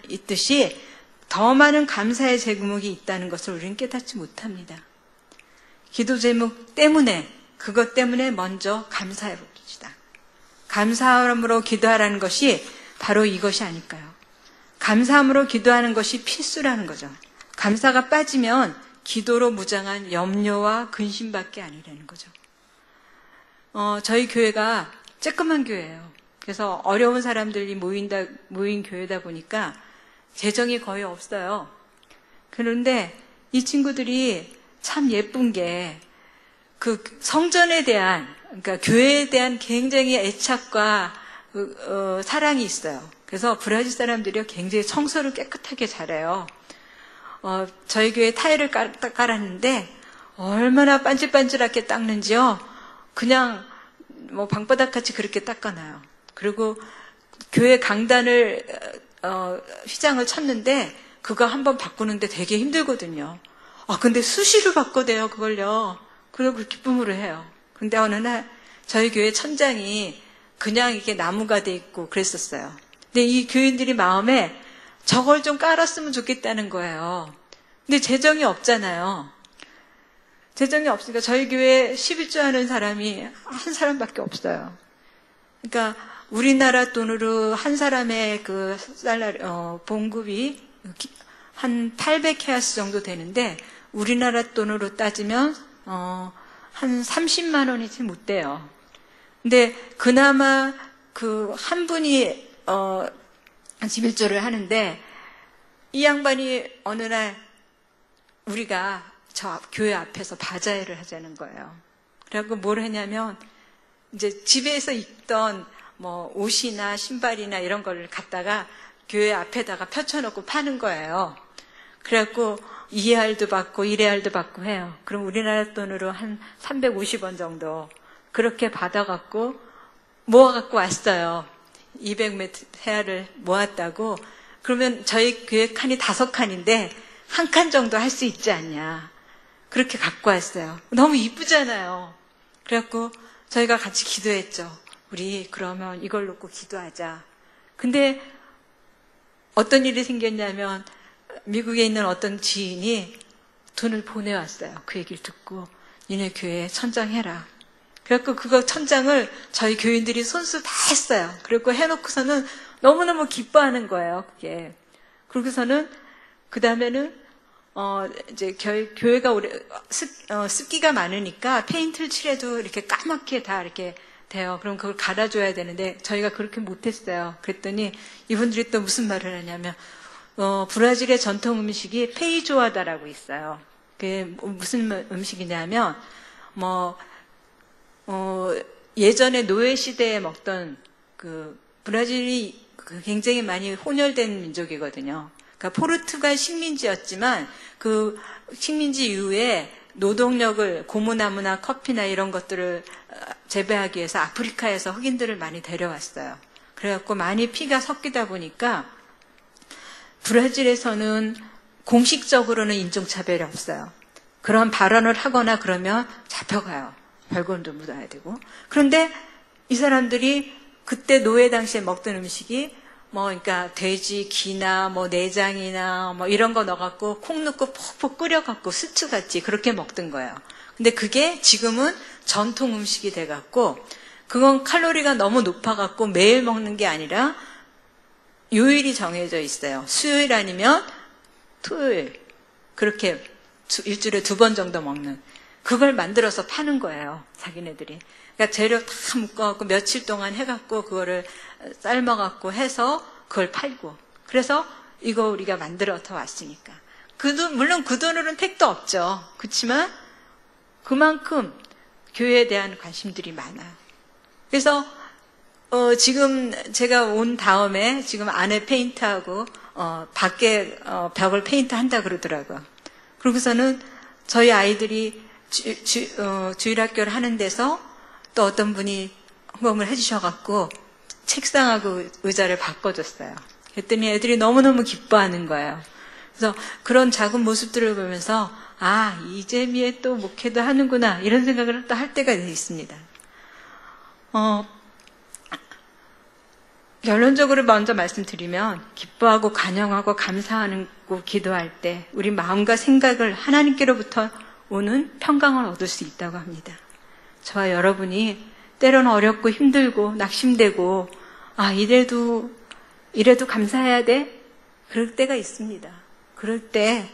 있듯이 더 많은 감사의 제목이 있다는 것을 우리는 깨닫지 못합니다. 기도 제목 때문에 그것 때문에 먼저 감사해 봅시다. 감사함으로 기도하라는 것이 바로 이것이 아닐까요? 감사함으로 기도하는 것이 필수라는 거죠. 감사가 빠지면 기도로 무장한 염려와 근심밖에 아니라는 거죠. 저희 교회가 쬐끄만 교회예요. 그래서 어려운 사람들이 모인 교회다 보니까 재정이 거의 없어요. 그런데 이 친구들이 참 예쁜 게 그 성전에 대한, 그러니까 교회에 대한 굉장히 애착과 사랑이 있어요. 그래서 브라질 사람들이 굉장히 청소를 깨끗하게 잘해요. 저희 교회 타일을 깔았는데 얼마나 반질반질하게 닦는지요. 그냥 뭐 방바닥 같이 그렇게 닦아놔요. 그리고 교회 강단을 휘장을 쳤는데 그거 한번 바꾸는데 되게 힘들거든요. 근데 수시로 바꿔대요, 그걸요. 그리고 기쁨으로 해요. 근데 어느 날 저희 교회 천장이 그냥 이렇게 나무가 돼 있고 그랬었어요. 근데 이 교인들이 마음에 저걸 좀 깔았으면 좋겠다는 거예요. 근데 재정이 없잖아요. 재정이 없으니까 저희 교회에 11조 하는 사람이 한 사람밖에 없어요. 그러니까 우리나라 돈으로 한 사람의 그 봉급이 한 800헤아스 정도 되는데 우리나라 돈으로 따지면 한 30만 원이지 못 돼요. 근데 그나마 그 한 분이 11조를 하는데 이 양반이 어느 날 우리가 저 교회 앞에서 바자회를 하자는 거예요. 그래갖고 뭘 했냐면 이제 집에서 입던 뭐 옷이나 신발이나 이런 걸 갖다가 교회 앞에다가 펼쳐놓고 파는 거예요. 그래갖고 2알도 받고 1알도 받고 해요. 그럼 우리나라 돈으로 한 350원 정도 그렇게 받아갖고 모아갖고 왔어요. 200헤아를 모았다고. 그러면 저희 교회 칸이 5칸인데 한 칸 정도 할 수 있지 않냐. 그렇게 갖고 왔어요. 너무 이쁘잖아요. 그래갖고 저희가 같이 기도했죠. 우리 그러면 이걸 놓고 기도하자. 근데 어떤 일이 생겼냐면 미국에 있는 어떤 지인이 돈을 보내왔어요. 그 얘기를 듣고 니네 교회에 천장해라. 그래갖고 그거 천장을 저희 교인들이 손수 다 했어요. 그리고 해놓고서는 너무너무 기뻐하는 거예요. 그게. 그러고서는 그 다음에는 이제 교회가 습기가 많으니까 페인트를 칠해도 이렇게 까맣게 다 이렇게 돼요. 그럼 그걸 갈아줘야 되는데 저희가 그렇게 못했어요. 그랬더니 이분들이 또 무슨 말을 하냐면 브라질의 전통 음식이 페이조아다라고 있어요. 그게 무슨 음식이냐면 예전에 노예 시대에 먹던 브라질이 굉장히 많이 혼혈된 민족이거든요. 그러니까 포르투갈 식민지였지만 그 식민지 이후에 노동력을 고무나무나 커피나 이런 것들을 재배하기 위해서 아프리카에서 흑인들을 많이 데려왔어요. 그래갖고 많이 피가 섞이다 보니까 브라질에서는 공식적으로는 인종차별이 없어요. 그런 발언을 하거나 그러면 잡혀가요. 벌금도 묻어야 되고. 그런데 이 사람들이 그때 노예 당시에 먹던 음식이 그러니까 돼지 기나 내장이나 이런 거 넣어갖고 콩 넣고 푹푹 끓여갖고 스튜같이 그렇게 먹던 거예요. 근데 그게 지금은 전통 음식이 돼갖고 그건 칼로리가 너무 높아갖고 매일 먹는 게 아니라 요일이 정해져 있어요. 수요일 아니면 토요일. 그렇게 일주일에 2번 정도 먹는. 그걸 만들어서 파는 거예요. 자기네들이. 그러니까 재료 다 묶어갖고 며칠 동안 해갖고 그거를 삶아갖고 해서 그걸 팔고. 그래서 이거 우리가 만들어서 왔으니까. 물론 그 돈으로는 택도 없죠. 그렇지만 그만큼 교회에 대한 관심들이 많아요. 그래서 지금 제가 온 다음에 지금 안에 페인트하고 밖에 벽을 페인트 한다 그러더라고요. 그러고서는 저희 아이들이 주일학교를 하는 데서 또 어떤 분이 헌금을 해주셔갖고 책상하고 의자를 바꿔줬어요. 그랬더니 애들이 너무너무 기뻐하는 거예요. 그래서 그런 작은 모습들을 보면서 이재미에 또 목회도 하는구나 이런 생각을 또 할 때가 있습니다. 결론적으로 먼저 말씀드리면 기뻐하고 간영하고 감사하고 기도할 때 우리 마음과 생각을 하나님께로부터 오는 평강을 얻을 수 있다고 합니다. 저와 여러분이 때로는 어렵고 힘들고 낙심되고 이래도 감사해야 돼? 그럴 때가 있습니다. 그럴 때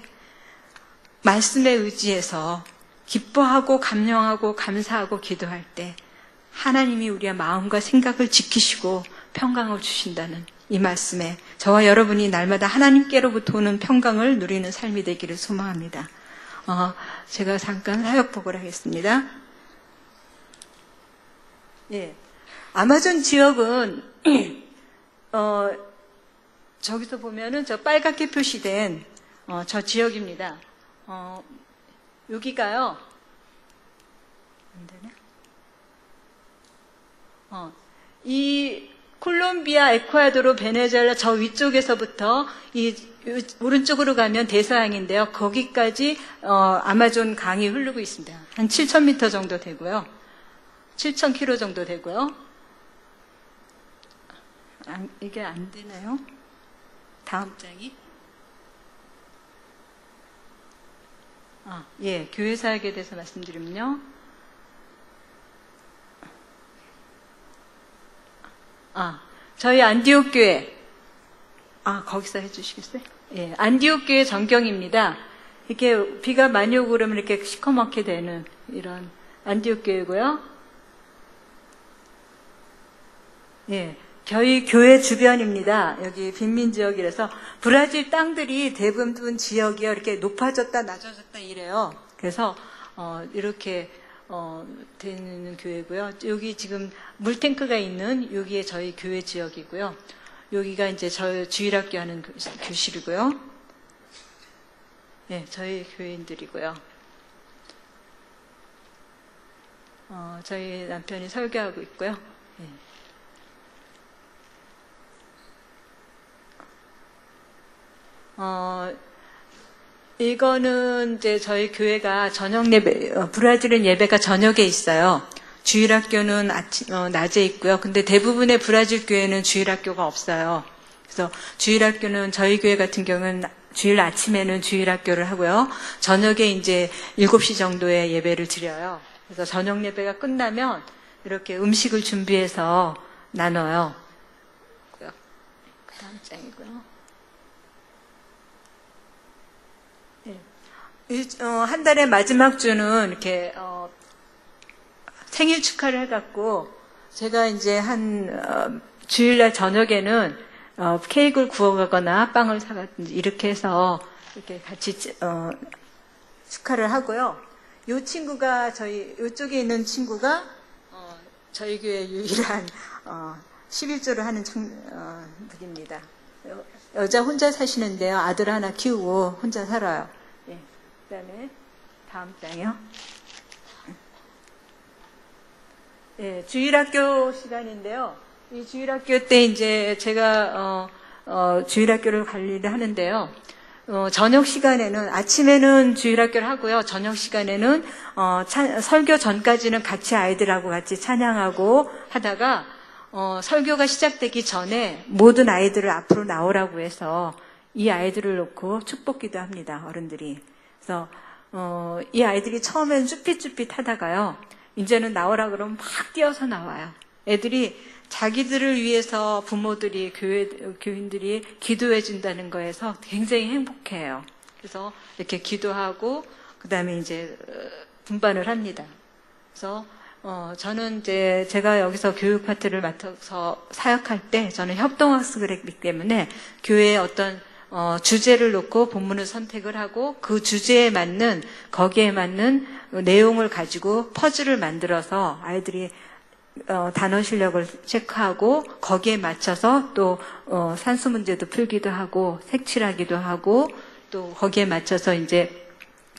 말씀에 의지해서 기뻐하고 감명하고 감사하고 기도할 때 하나님이 우리의 마음과 생각을 지키시고 평강을 주신다는 이 말씀에 저와 여러분이 날마다 하나님께로부터 오는 평강을 누리는 삶이 되기를 소망합니다. 제가 잠깐 사역복을 하겠습니다. 예. 아마존 지역은, 저기서 보면은 저 빨갛게 표시된, 저 지역입니다. 여기가요, 안 되네? 이 콜롬비아, 에콰도르, 베네수엘라 저 위쪽에서부터 이 오른쪽으로 가면 대서양인데요. 거기까지 아마존 강이 흐르고 있습니다. 한 7,000m 정도 되고요. 7,000km 정도 되고요. 이게 안 되나요? 다음 장이. 교회 사역에 대해서 말씀드리면요. 저희 안디옥 교회. 거기서 해주시겠어요? 예, 안디옥 교회 전경입니다. 이렇게 비가 많이 오고 그러면 이렇게 시커멓게 되는 이런 안디옥 교회고요. 예, 저희 교회 주변입니다. 여기 빈민 지역이라서 브라질 땅들이 대부분 지역이 이렇게 높아졌다 낮아졌다 이래요. 그래서 이렇게 되는 교회고요. 여기 지금 물탱크가 있는 여기에 저희 교회 지역이고요. 여기가 이제 저희 주일학교 하는 교실이고요. 네, 저희 교인들이고요. 저희 남편이 설교하고 있고요. 네. 이거는 이제 저희 교회가 저녁 예배, 브라질은 예배가 저녁에 있어요. 주일학교는 낮에 있고요. 근데 대부분의 브라질 교회는 주일학교가 없어요. 그래서 주일학교는 저희 교회 같은 경우는 주일 아침에는 주일학교를 하고요. 저녁에 이제 7시 정도에 예배를 드려요. 그래서 저녁 예배가 끝나면 이렇게 음식을 준비해서 나눠요. 다음 장이고요. 네. 한 달의 마지막 주는 이렇게 생일 축하를 해갖고 제가 이제 주일날 저녁에는 케이크를 구워가거나 빵을 사가든지 이렇게 해서 이렇게 같이 축하를 하고요. 이 친구가 이쪽에 있는 친구가 저희 교회 유일한 11조를 하는 분입니다. 여자 혼자 사시는데요. 아들 하나 키우고 혼자 살아요. 예. 그다음에 다음 장이요. 예, 주일학교 시간인데요. 이 주일학교 때 이제 제가 주일학교를 관리를 하는데요. 저녁 시간에는 아침에는 주일학교를 하고요. 저녁 시간에는 설교 전까지는 같이 아이들하고 같이 찬양하고 하다가 설교가 시작되기 전에 모든 아이들을 앞으로 나오라고 해서 이 아이들을 놓고 축복기도 합니다. 어른들이. 그래서 이 아이들이 처음엔 쭈삣쭈삣 하다가요. 이제는 나오라 그러면 막 뛰어서 나와요. 애들이 자기들을 위해서 부모들이 교인들이 기도해 준다는 거에서 굉장히 행복해요. 그래서 이렇게 기도하고 그다음에 이제 분반을 합니다. 그래서 저는 이제 제가 여기서 교육 파트를 맡아서 사역할 때 저는 협동학습을 했기 때문에 교회에 어떤 주제를 놓고 본문을 선택을 하고 그 주제에 맞는 거기에 맞는 내용을 가지고 퍼즐을 만들어서 아이들이 단어 실력을 체크하고 거기에 맞춰서 또 산수 문제도 풀기도 하고 색칠하기도 하고 또 거기에 맞춰서 이제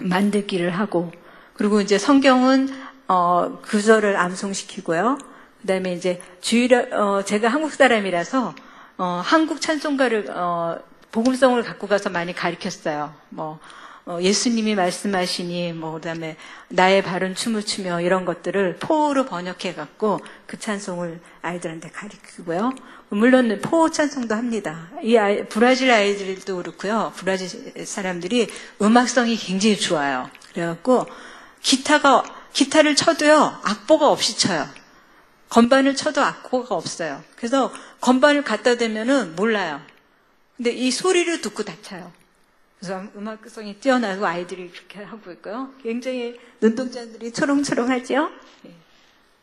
만들기를 하고 그리고 이제 성경은 구절을 암송시키고요. 그다음에 이제 제가 한국 사람이라서 한국 찬송가를 복음성을 갖고 가서 많이 가르쳤어요. 예수님이 말씀하시니, 그다음에 나의 발은 춤을 추며 이런 것들을 포로 번역해 갖고 그 찬송을 아이들한테 가르치고요. 물론 포 찬송도 합니다. 브라질 아이들도 그렇고요. 브라질 사람들이 음악성이 굉장히 좋아요. 그래갖고 기타를 쳐도요, 악보가 없이 쳐요. 건반을 쳐도 악보가 없어요. 그래서 건반을 갖다 대면은 몰라요. 근데 이 소리를 듣고 다 쳐요. 그래서 음악성이 뛰어나고 아이들이 그렇게 하고 있고요. 굉장히 눈동자들이 초롱초롱하죠? 예.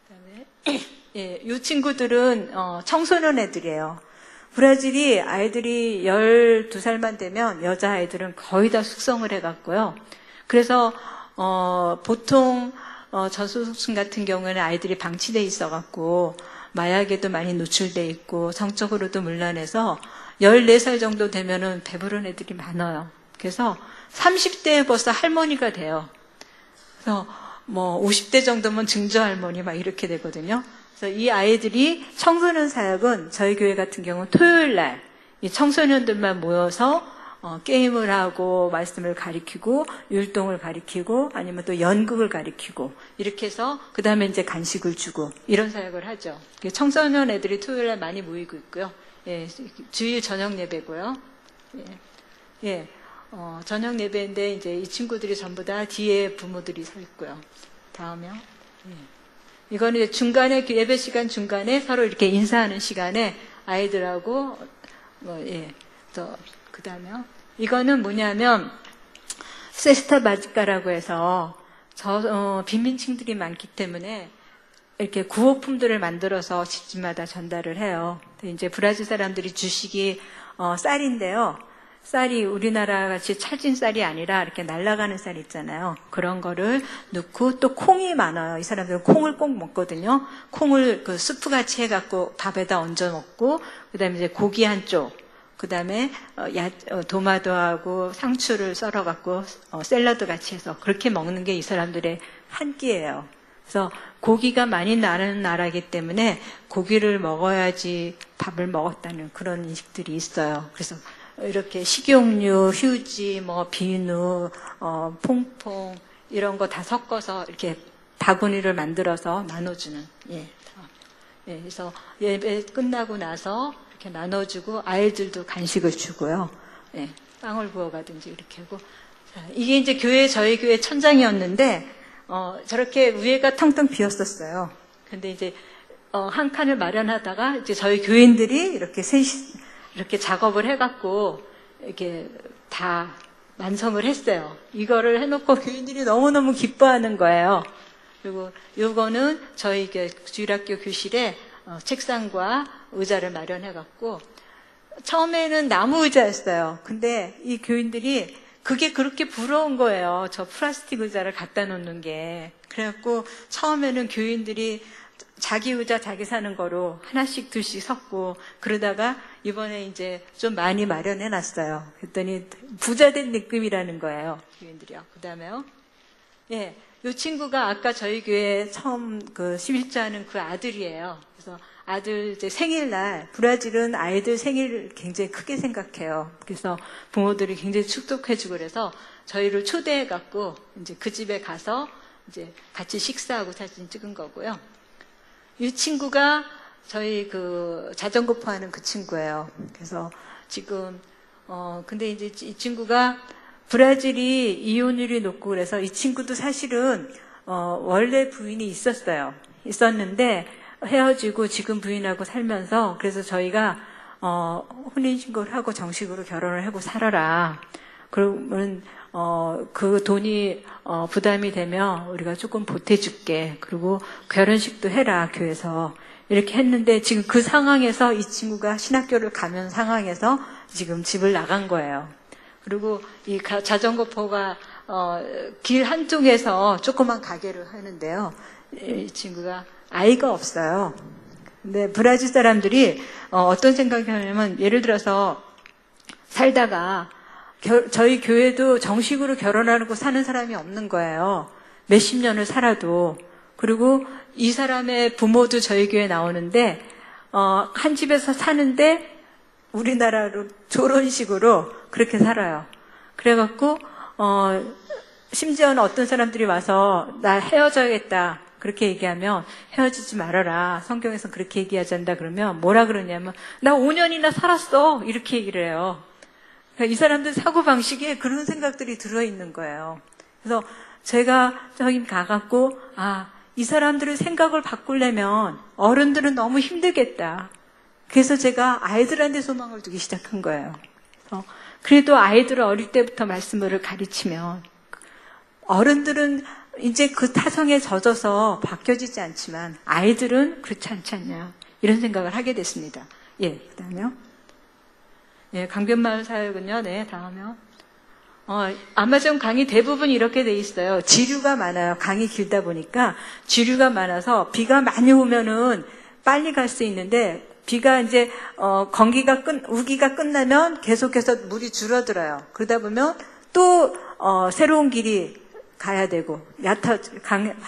그다음에 예, 이 친구들은 청소년 애들이에요. 브라질이 아이들이 12살만 되면 여자아이들은 거의 다 숙성을 해갖고요. 그래서 보통 저소득층 같은 경우에는 아이들이 방치돼 있어갖고 마약에도 많이 노출돼 있고 성적으로도 문란해서 14살 정도 되면은 배부른 애들이 많아요. 그래서 30대에 벌써 할머니가 돼요. 그래서 50대 정도면 증조 할머니 막 이렇게 되거든요. 그래서 이 아이들이 청소년 사역은 저희 교회 같은 경우는 토요일 날 이 청소년들만 모여서 게임을 하고 말씀을 가리키고 율동을 가리키고 아니면 또 연극을 가리키고 이렇게 해서 그 다음에 이제 간식을 주고 이런 사역을 하죠. 청소년 애들이 토요일 날 많이 모이고 있고요. 예, 주일 저녁 예배고요. 예, 저녁 예배인데 이제 이 친구들이 전부 다 뒤에 부모들이 서 있고요. 다음이요. 예. 이거는 중간에 예배 시간 중간에 서로 이렇게 인사하는 시간에 아이들하고 그 다음에요. 이거는 뭐냐면 세스타 바지카라고 해서 빈민층들이 많기 때문에 이렇게 구호품들을 만들어서 집집마다 전달을 해요. 이제 브라질 사람들이 주식이 쌀인데요. 쌀이 우리나라 같이 찰진 쌀이 아니라 이렇게 날아가는 쌀 있잖아요. 그런 거를 넣고 또 콩이 많아요. 이 사람들은 콩을 꼭 먹거든요. 콩을 그 스프 같이 해갖고 밥에다 얹어 먹고 그다음에 이제 고기 한쪽 그다음에 도마도하고 상추를 썰어갖고 샐러드 같이 해서 그렇게 먹는 게 이 사람들의 한 끼예요. 그래서 고기가 많이 나는 나라이기 때문에 고기를 먹어야지 밥을 먹었다는 그런 인식들이 있어요. 그래서 이렇게 식용유, 휴지, 비누, 퐁퐁 이런 거 다 섞어서 이렇게 바구니를 만들어서 나눠주는. 예. 예, 그래서 예배 끝나고 나서 이렇게 나눠주고 아이들도 간식을 주고요. 예, 빵을 구워가든지 이렇게 하고. 자, 이게 이제 저희 교회 천장이었는데 저렇게 위에가 텅텅 비었었어요. 근데 이제 한 칸을 마련하다가 이제 저희 교인들이 이렇게 이렇게 작업을 해갖고 이렇게 다 완성을 했어요. 이거를 해놓고 교인들이 너무너무 기뻐하는 거예요. 그리고 요거는 저희 주일학교 교실에 책상과 의자를 마련해갖고 처음에는 나무 의자였어요. 근데 이 교인들이 그게 그렇게 부러운 거예요. 저 플라스틱 의자를 갖다 놓는 게. 그래갖고 처음에는 교인들이 자기 의자 자기 사는 거로 하나씩 둘씩 섰고 그러다가 이번에 이제 좀 많이 마련해 놨어요. 그랬더니 부자 된 느낌이라는 거예요. 교인들이요. 그 다음에요. 예. 이 친구가 아까 저희 교회 처음 11조하는 그 아들이에요. 그래서 아들 이제 생일날, 브라질은 아이들 생일을 굉장히 크게 생각해요. 그래서 부모들이 굉장히 축복해주고 그래서 저희를 초대해갖고 이제 그 집에 가서 이제 같이 식사하고 사진 찍은 거고요. 이 친구가 저희 자전거포 하는 그 친구예요. 그래서 지금, 근데 이제 이 친구가 브라질이 이혼율이 높고 그래서 이 친구도 사실은 원래 부인이 있었는데 헤어지고 지금 부인하고 살면서 그래서 저희가 혼인신고를 하고 정식으로 결혼을 하고 살아라. 그러면 그 돈이 부담이 되면 우리가 조금 보태줄게. 그리고 결혼식도 해라 교회에서 이렇게 했는데 지금 그 상황에서 이 친구가 신학교를 가면 상황에서 지금 집을 나간 거예요. 그리고 이 자전거포가 길 한쪽에서 조그만 가게를 하는데요. 이 친구가 아이가 없어요. 근데 브라질 사람들이 어떤 생각이 하냐면 예를 들어서 살다가 저희 교회도 정식으로 결혼하고 사는 사람이 없는 거예요. 몇십 년을 살아도. 그리고 이 사람의 부모도 저희 교회에 나오는데 한 집에서 사는데 우리나라로 결혼식으로 그렇게 살아요. 그래갖고 심지어는 어떤 사람들이 와서 나 헤어져야겠다 그렇게 얘기하면 헤어지지 말아라. 성경에서 그렇게 얘기하지 않는다 그러면 뭐라 그러냐면 나 5년이나 살았어 이렇게 얘기를 해요. 그러니까 이 사람들 사고방식에 그런 생각들이 들어있는 거예요. 그래서 제가 저기 가갖고 이 사람들의 생각을 바꾸려면 어른들은 너무 힘들겠다. 그래서 제가 아이들한테 소망을 두기 시작한 거예요. 그래도 아이들을 어릴 때부터 말씀을 가르치면 어른들은 이제 그 타성에 젖어서 바뀌어지지 않지만 아이들은 그렇지 않지 않냐 이런 생각을 하게 됐습니다. 예, 그다음에요. 예, 강변마을 사역은요. 네, 다음에요. 아마존 강이 대부분 이렇게 돼 있어요. 지류가 많아요. 강이 길다 보니까 지류가 많아서 비가 많이 오면은 빨리 갈 수 있는데 비가 이제 우기가 끝나면 계속해서 물이 줄어들어요. 그러다 보면 또 새로운 길이 가야 되고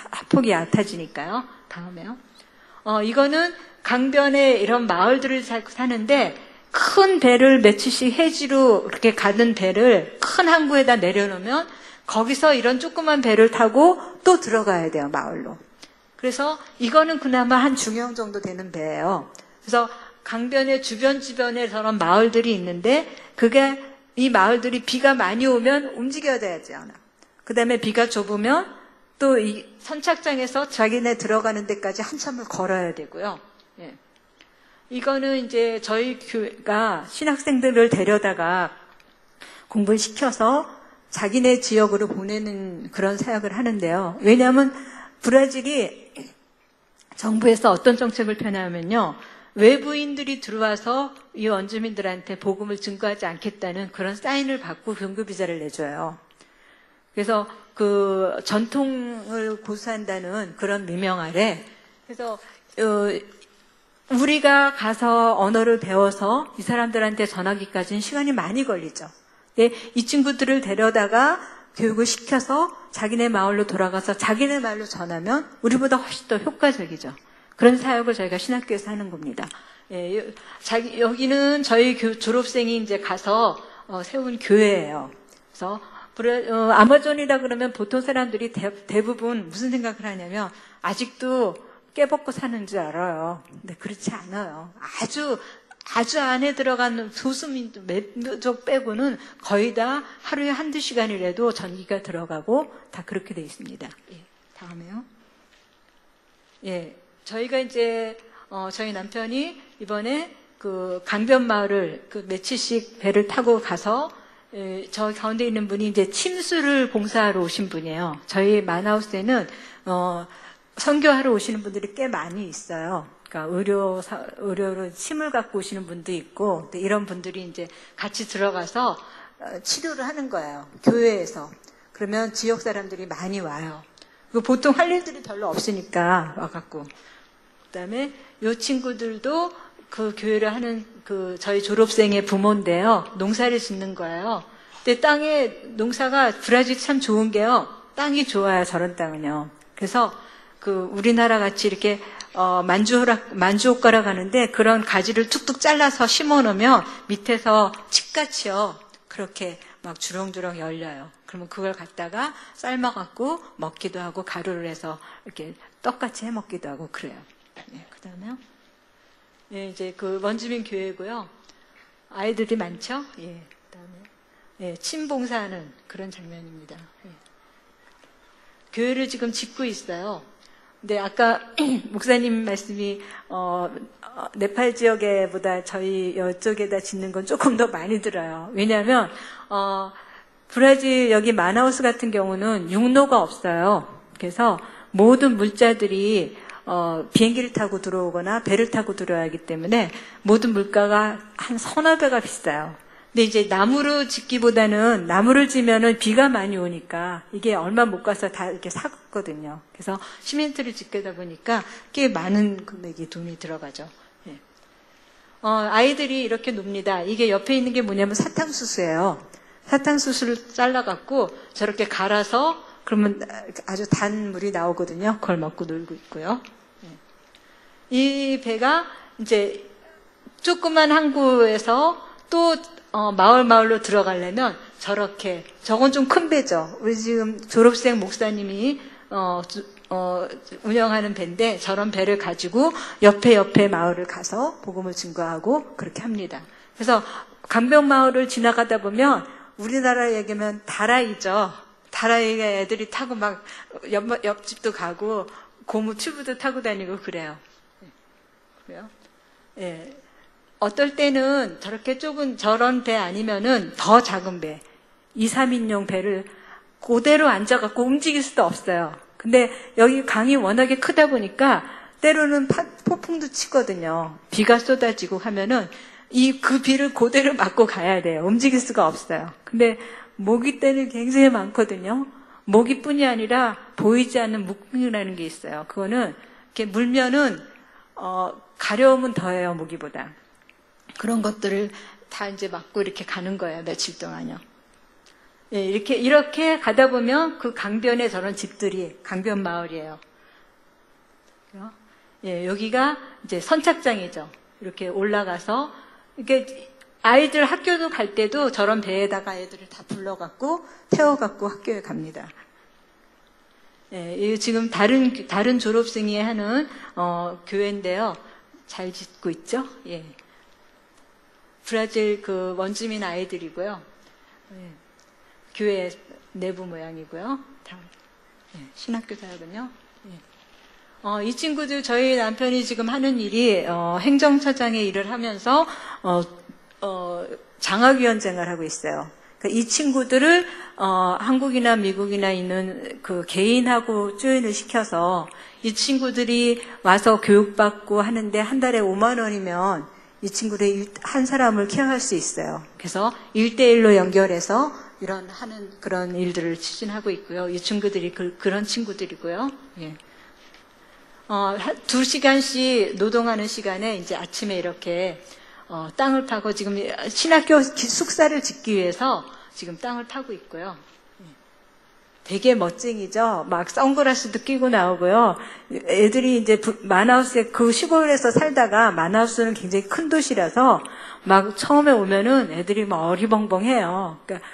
하폭이 얕아지니까요. 다음에요. 이거는 강변에 이런 마을들을 사는데 큰 배를 며칠씩 해지로 이렇게 가는 배를 큰 항구에다 내려놓으면 거기서 이런 조그만 배를 타고 또 들어가야 돼요. 마을로. 그래서 이거는 그나마 한 중형 정도 되는 배예요. 그래서 강변의 주변에 저런 마을들이 있는데 그게 이 마을들이 비가 많이 오면 움직여야 되지 않아. 그 다음에 비가 좁으면 또 이 선착장에서 자기네 들어가는 데까지 한참을 걸어야 되고요. 예. 이거는 이제 저희 교회가 신학생들을 데려다가 공부를 시켜서 자기네 지역으로 보내는 그런 사역을 하는데요. 왜냐하면 브라질이 정부에서 어떤 정책을 펴냐면요. 외부인들이 들어와서 이 원주민들한테 복음을 증거하지 않겠다는 그런 사인을 받고 경고비자를 내줘요. 그래서 그 전통을 고수한다는 그런 미명 아래 그래서 우리가 가서 언어를 배워서 이 사람들한테 전하기까지는 시간이 많이 걸리죠. 근데 이 친구들을 데려다가 교육을 시켜서 자기네 마을로 돌아가서 자기네 말로 전하면 우리보다 훨씬 더 효과적이죠. 그런 사역을 저희가 신학교에서 하는 겁니다. 예, 여기는 저희 졸업생이 이제 가서 세운 교회예요. 그래서 아마존이라 그러면 보통 사람들이 대부분 무슨 생각을 하냐면 아직도 깨벗고 사는 줄 알아요. 근데 그렇지 않아요. 아주 안에 들어간 소수민족 몇족 빼고는 거의 다 하루에 한두 시간이라도 전기가 들어가고 다 그렇게 돼 있습니다. 예, 다음에요. 예, 저희가 이제 저희 남편이 이번에 그 강변마을을 그 며칠씩 배를 타고 가서 저 가운데 있는 분이 이제 침수를 봉사하러 오신 분이에요. 저희 만하우스에는 선교하러 오시는 분들이 꽤 많이 있어요. 그러니까 의료로 침을 갖고 오시는 분도 있고, 이런 분들이 이제 같이 들어가서 치료를 하는 거예요. 교회에서. 그러면 지역 사람들이 많이 와요. 보통 할 일들이 별로 없으니까 와갖고. 그다음에 이 친구들도 그 교회를 하는 그 저희 졸업생의 부모인데요. 농사를 짓는 거예요. 근데 땅에 농사가 브라질 참 좋은 게요. 땅이 좋아요. 저런 땅은요. 그래서 그 우리나라 같이 이렇게 만주옥가락 하는데 그런 가지를 툭툭 잘라서 심어 놓으면 밑에서 칡같이요. 그렇게 막 주렁주렁 열려요. 그러면 그걸 갖다가 삶아갖고 먹기도 하고 가루를 해서 이렇게 떡같이 해 먹기도 하고 그래요. 네, 그 다음에요. 예, 이제 그 원주민 교회고요. 아이들이 많죠? 예, 그 다음에. 예, 침봉사하는 그런 장면입니다. 예. 교회를 지금 짓고 있어요. 근데 아까 목사님 말씀이 네팔 지역에보다 저희 이쪽에다 짓는 건 조금 더 많이 들어요. 왜냐하면 브라질 여기 마나우스 같은 경우는 육로가 없어요. 그래서 모든 물자들이 비행기를 타고 들어오거나 배를 타고 들어야 하기 때문에 모든 물가가 한 서너 배가 비싸요. 근데 이제 나무로 짓기보다는 나무를 지면은 비가 많이 오니까 이게 얼마 못 가서 다 이렇게 샀거든요. 그래서 시멘트를 짓게다 보니까 꽤 많은 금액이 돈이 들어가죠. 예. 아이들이 이렇게 놉니다. 이게 옆에 있는 게 뭐냐면 사탕수수예요. 사탕수수를 잘라갖고 저렇게 갈아서 그러면 아주 단 물이 나오거든요. 그걸 먹고 놀고 있고요. 예. 이 배가 이제 조그만 항구에서 또 마을로 들어가려면 저렇게, 저건 좀 큰 배죠. 우리 지금 졸업생 목사님이 운영하는 배인데 저런 배를 가지고 옆에 마을을 가서 복음을 증거하고 그렇게 합니다. 그래서 강변마을을 지나가다 보면 우리나라 얘기하면 다라이죠. 다라이가 애들이 타고 막 옆집도 가고 고무 튜브도 타고 다니고 그래요. 그래요? 예. 어떨 때는 저렇게 좁은 저런 배 아니면은 더 작은 배, 2, 3인용 배를 그대로 앉아갖고 움직일 수도 없어요. 근데 여기 강이 워낙에 크다 보니까 때로는 폭풍도 치거든요. 비가 쏟아지고 하면은 그 비를 그대로 맞고 가야 돼요. 움직일 수가 없어요. 근데 모기떼는 굉장히 많거든요. 모기뿐이 아니라 보이지 않는 묵궁이라는 게 있어요. 그거는 이렇게 물면은 가려움은 더해요, 모기보다. 그런 것들을 다 이제 맞고 이렇게 가는 거예요, 며칠 동안요. 예, 이렇게 가다 보면 그 강변에 저런 집들이 강변 마을이에요. 예, 여기가 이제 선착장이죠. 이렇게 올라가서, 이렇게 아이들 학교도 갈 때도 저런 배에다가 애들을 다 불러갖고, 태워갖고 학교에 갑니다. 예, 지금 다른 졸업생이 하는, 교회인데요. 잘 짓고 있죠? 예. 브라질 그 원주민 아이들이고요. 예. 교회 내부 모양이고요. 예. 신학교 사역은요. 예. 이 친구들 저희 남편이 지금 하는 일이 행정처장의 일을 하면서 장학위원장을 하고 있어요. 그러니까 이 친구들을 한국이나 미국이나 있는 그 개인하고 조인을 시켜서 이 친구들이 와서 교육받고 하는데 한 달에 5만 원이면 이 친구들 한 사람을 케어할 수 있어요. 그래서 1대1로 연결해서 하는 그런 일들을 추진하고 있고요. 이 친구들이 그런 친구들이고요. 예. 2시간씩 노동하는 시간에 이제 아침에 이렇게 땅을 파고 지금 신학교 숙사를 짓기 위해서 지금 땅을 파고 있고요. 되게 멋쟁이죠. 막 선글라스도 끼고 나오고요. 애들이 이제 마나우스에 그 시골에서 살다가 마나우스는 굉장히 큰 도시라서 막 처음에 오면은 애들이 막 어리벙벙해요. 그러니까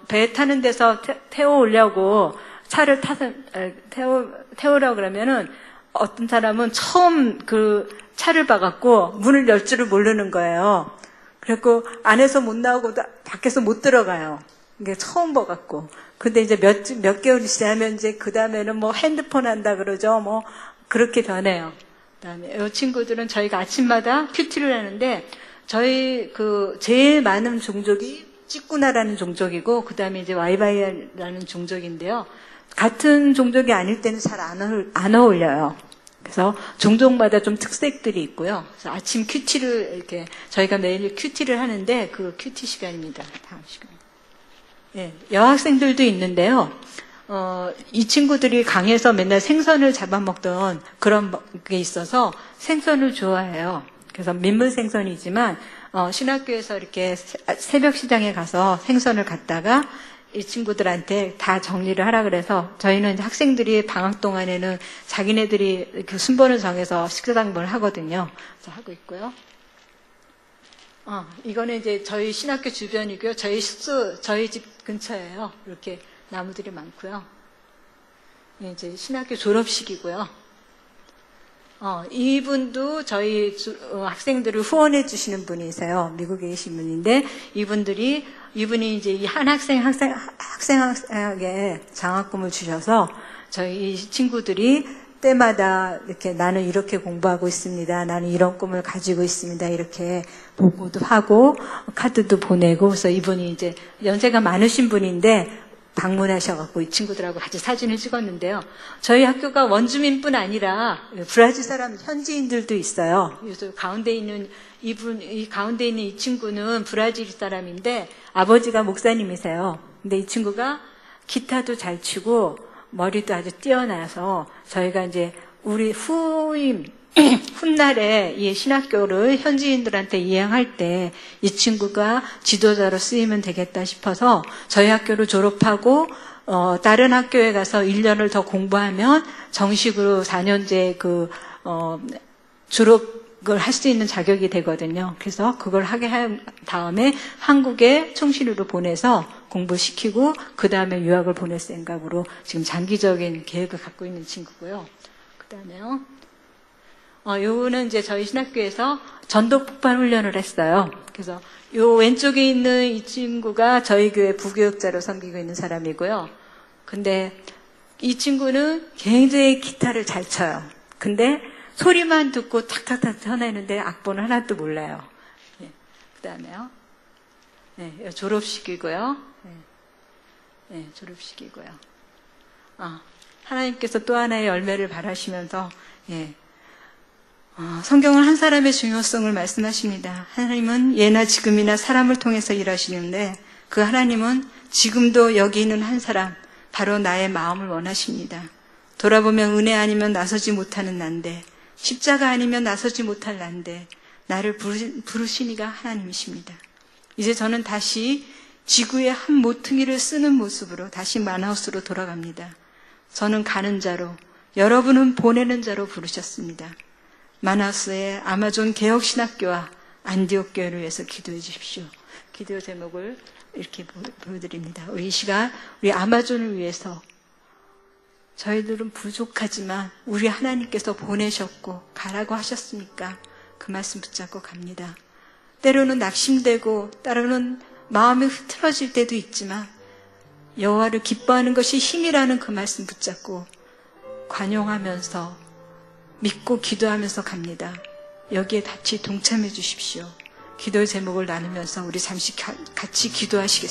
배 타는 데서 태워오려고 차를 태우려고 그러면은 어떤 사람은 처음 그 차를 봐갖고 문을 열 줄을 모르는 거예요. 그래갖고 안에서 못 나오고 밖에서 못 들어가요. 이게 처음 봐갖고. 근데 이제 몇 개월이 지나면 이제 그 다음에는 뭐 핸드폰 한다 그러죠. 뭐 그렇게 변해요. 그다음에 이 친구들은 저희가 아침마다 큐티를 하는데 저희 제일 많은 종족이 찌꾸나라는 종족이고 그다음에 이제 와이바이라는 종족인데요. 같은 종족이 아닐 때는 잘 안 어울려요. 그래서 종족마다 좀 특색들이 있고요. 그래서 아침 큐티를 이렇게 저희가 매일 큐티를 하는데 그 큐티 시간입니다. 다음 시간. 예, 여학생들도 있는데요. 이 친구들이 강에서 맨날 생선을 잡아먹던 그런 게 있어서 생선을 좋아해요. 그래서 민물 생선이지만 신학교에서 이렇게 새벽 시장에 가서 생선을 갖다가 이 친구들한테 다 정리를 하라 그래서 저희는 이제 학생들이 방학 동안에는 자기네들이 이렇게 순번을 정해서 식사당번을 하거든요. 그래서 하고 있고요. 이거는 이제 저희 신학교 주변이고요. 저희 집 근처예요. 이렇게 나무들이 많고요. 이제 신학교 졸업식이고요. 이분도 저희 학생들을 후원해 주시는 분이세요. 미국에 계신 분인데 이분이 이제 이 한 학생에게 장학금을 주셔서 저희 친구들이 때마다 이렇게 나는 이렇게 공부하고 있습니다. 나는 이런 꿈을 가지고 있습니다. 이렇게 보고도 하고 카드도 보내고 그래서 이분이 이제 연세가 많으신 분인데 방문하셔갖고 이 친구들하고 같이 사진을 찍었는데요. 저희 학교가 원주민뿐 아니라 브라질 사람 현지인들도 있어요. 그래서 가운데 있는 이 친구는 브라질 사람인데 아버지가 목사님이세요. 근데 이 친구가 기타도 잘 치고 머리도 아주 뛰어나서 저희가 이제 우리 훗날에 이 신학교를 현지인들한테 이행할 때 이 친구가 지도자로 쓰이면 되겠다 싶어서 저희 학교를 졸업하고 다른 학교에 가서 1년을 더 공부하면 정식으로 4년제 졸업을 할 수 있는 자격이 되거든요. 그래서 그걸 하게 한 다음에 한국에 총신으로 보내서 공부시키고 그 다음에 유학을 보낼 생각으로 지금 장기적인 계획을 갖고 있는 친구고요. 그 다음에요. 요거는 이제 저희 신학교에서 전도 폭발 훈련을 했어요. 그래서 요 왼쪽에 있는 이 친구가 저희 교회 부교육자로 섬기고 있는 사람이고요. 근데 이 친구는 굉장히 기타를 잘 쳐요. 근데 소리만 듣고 탁탁탁 쳐내는데 악보는 하나도 몰라요. 네. 그 다음에요. 네, 졸업식이고요. 네, 졸업식이고요. 하나님께서 또 하나의 열매를 바라시면서, 성경은 한 사람의 중요성을 말씀하십니다. 하나님은 예나 지금이나 사람을 통해서 일하시는데 그 하나님은 지금도 여기 있는 한 사람, 바로 나의 마음을 원하십니다. 돌아보면 은혜 아니면 나서지 못하는 난데 십자가 아니면 나서지 못할 난데 나를 부르신 이가 하나님이십니다. 이제 저는 다시 지구의 한 모퉁이를 쓰는 모습으로 다시 만하우스로 돌아갑니다. 저는 가는 자로, 여러분은 보내는 자로 부르셨습니다. 만하우스의 아마존 개혁신학교와 안디옥 교회를 위해서 기도해 주십시오. 기도 제목을 이렇게 보여드립니다. 우리 이 시간 우리 아마존을 위해서 저희들은 부족하지만 우리 하나님께서 보내셨고 가라고 하셨으니까 그 말씀 붙잡고 갑니다. 때로는 낙심되고 때로는 마음이 흐트러질 때도 있지만 여호와를 기뻐하는 것이 힘이라는 그 말씀 붙잡고 관용하면서 믿고 기도하면서 갑니다. 여기에 같이 동참해 주십시오. 기도의 제목을 나누면서 우리 잠시 같이 기도하시겠습니다.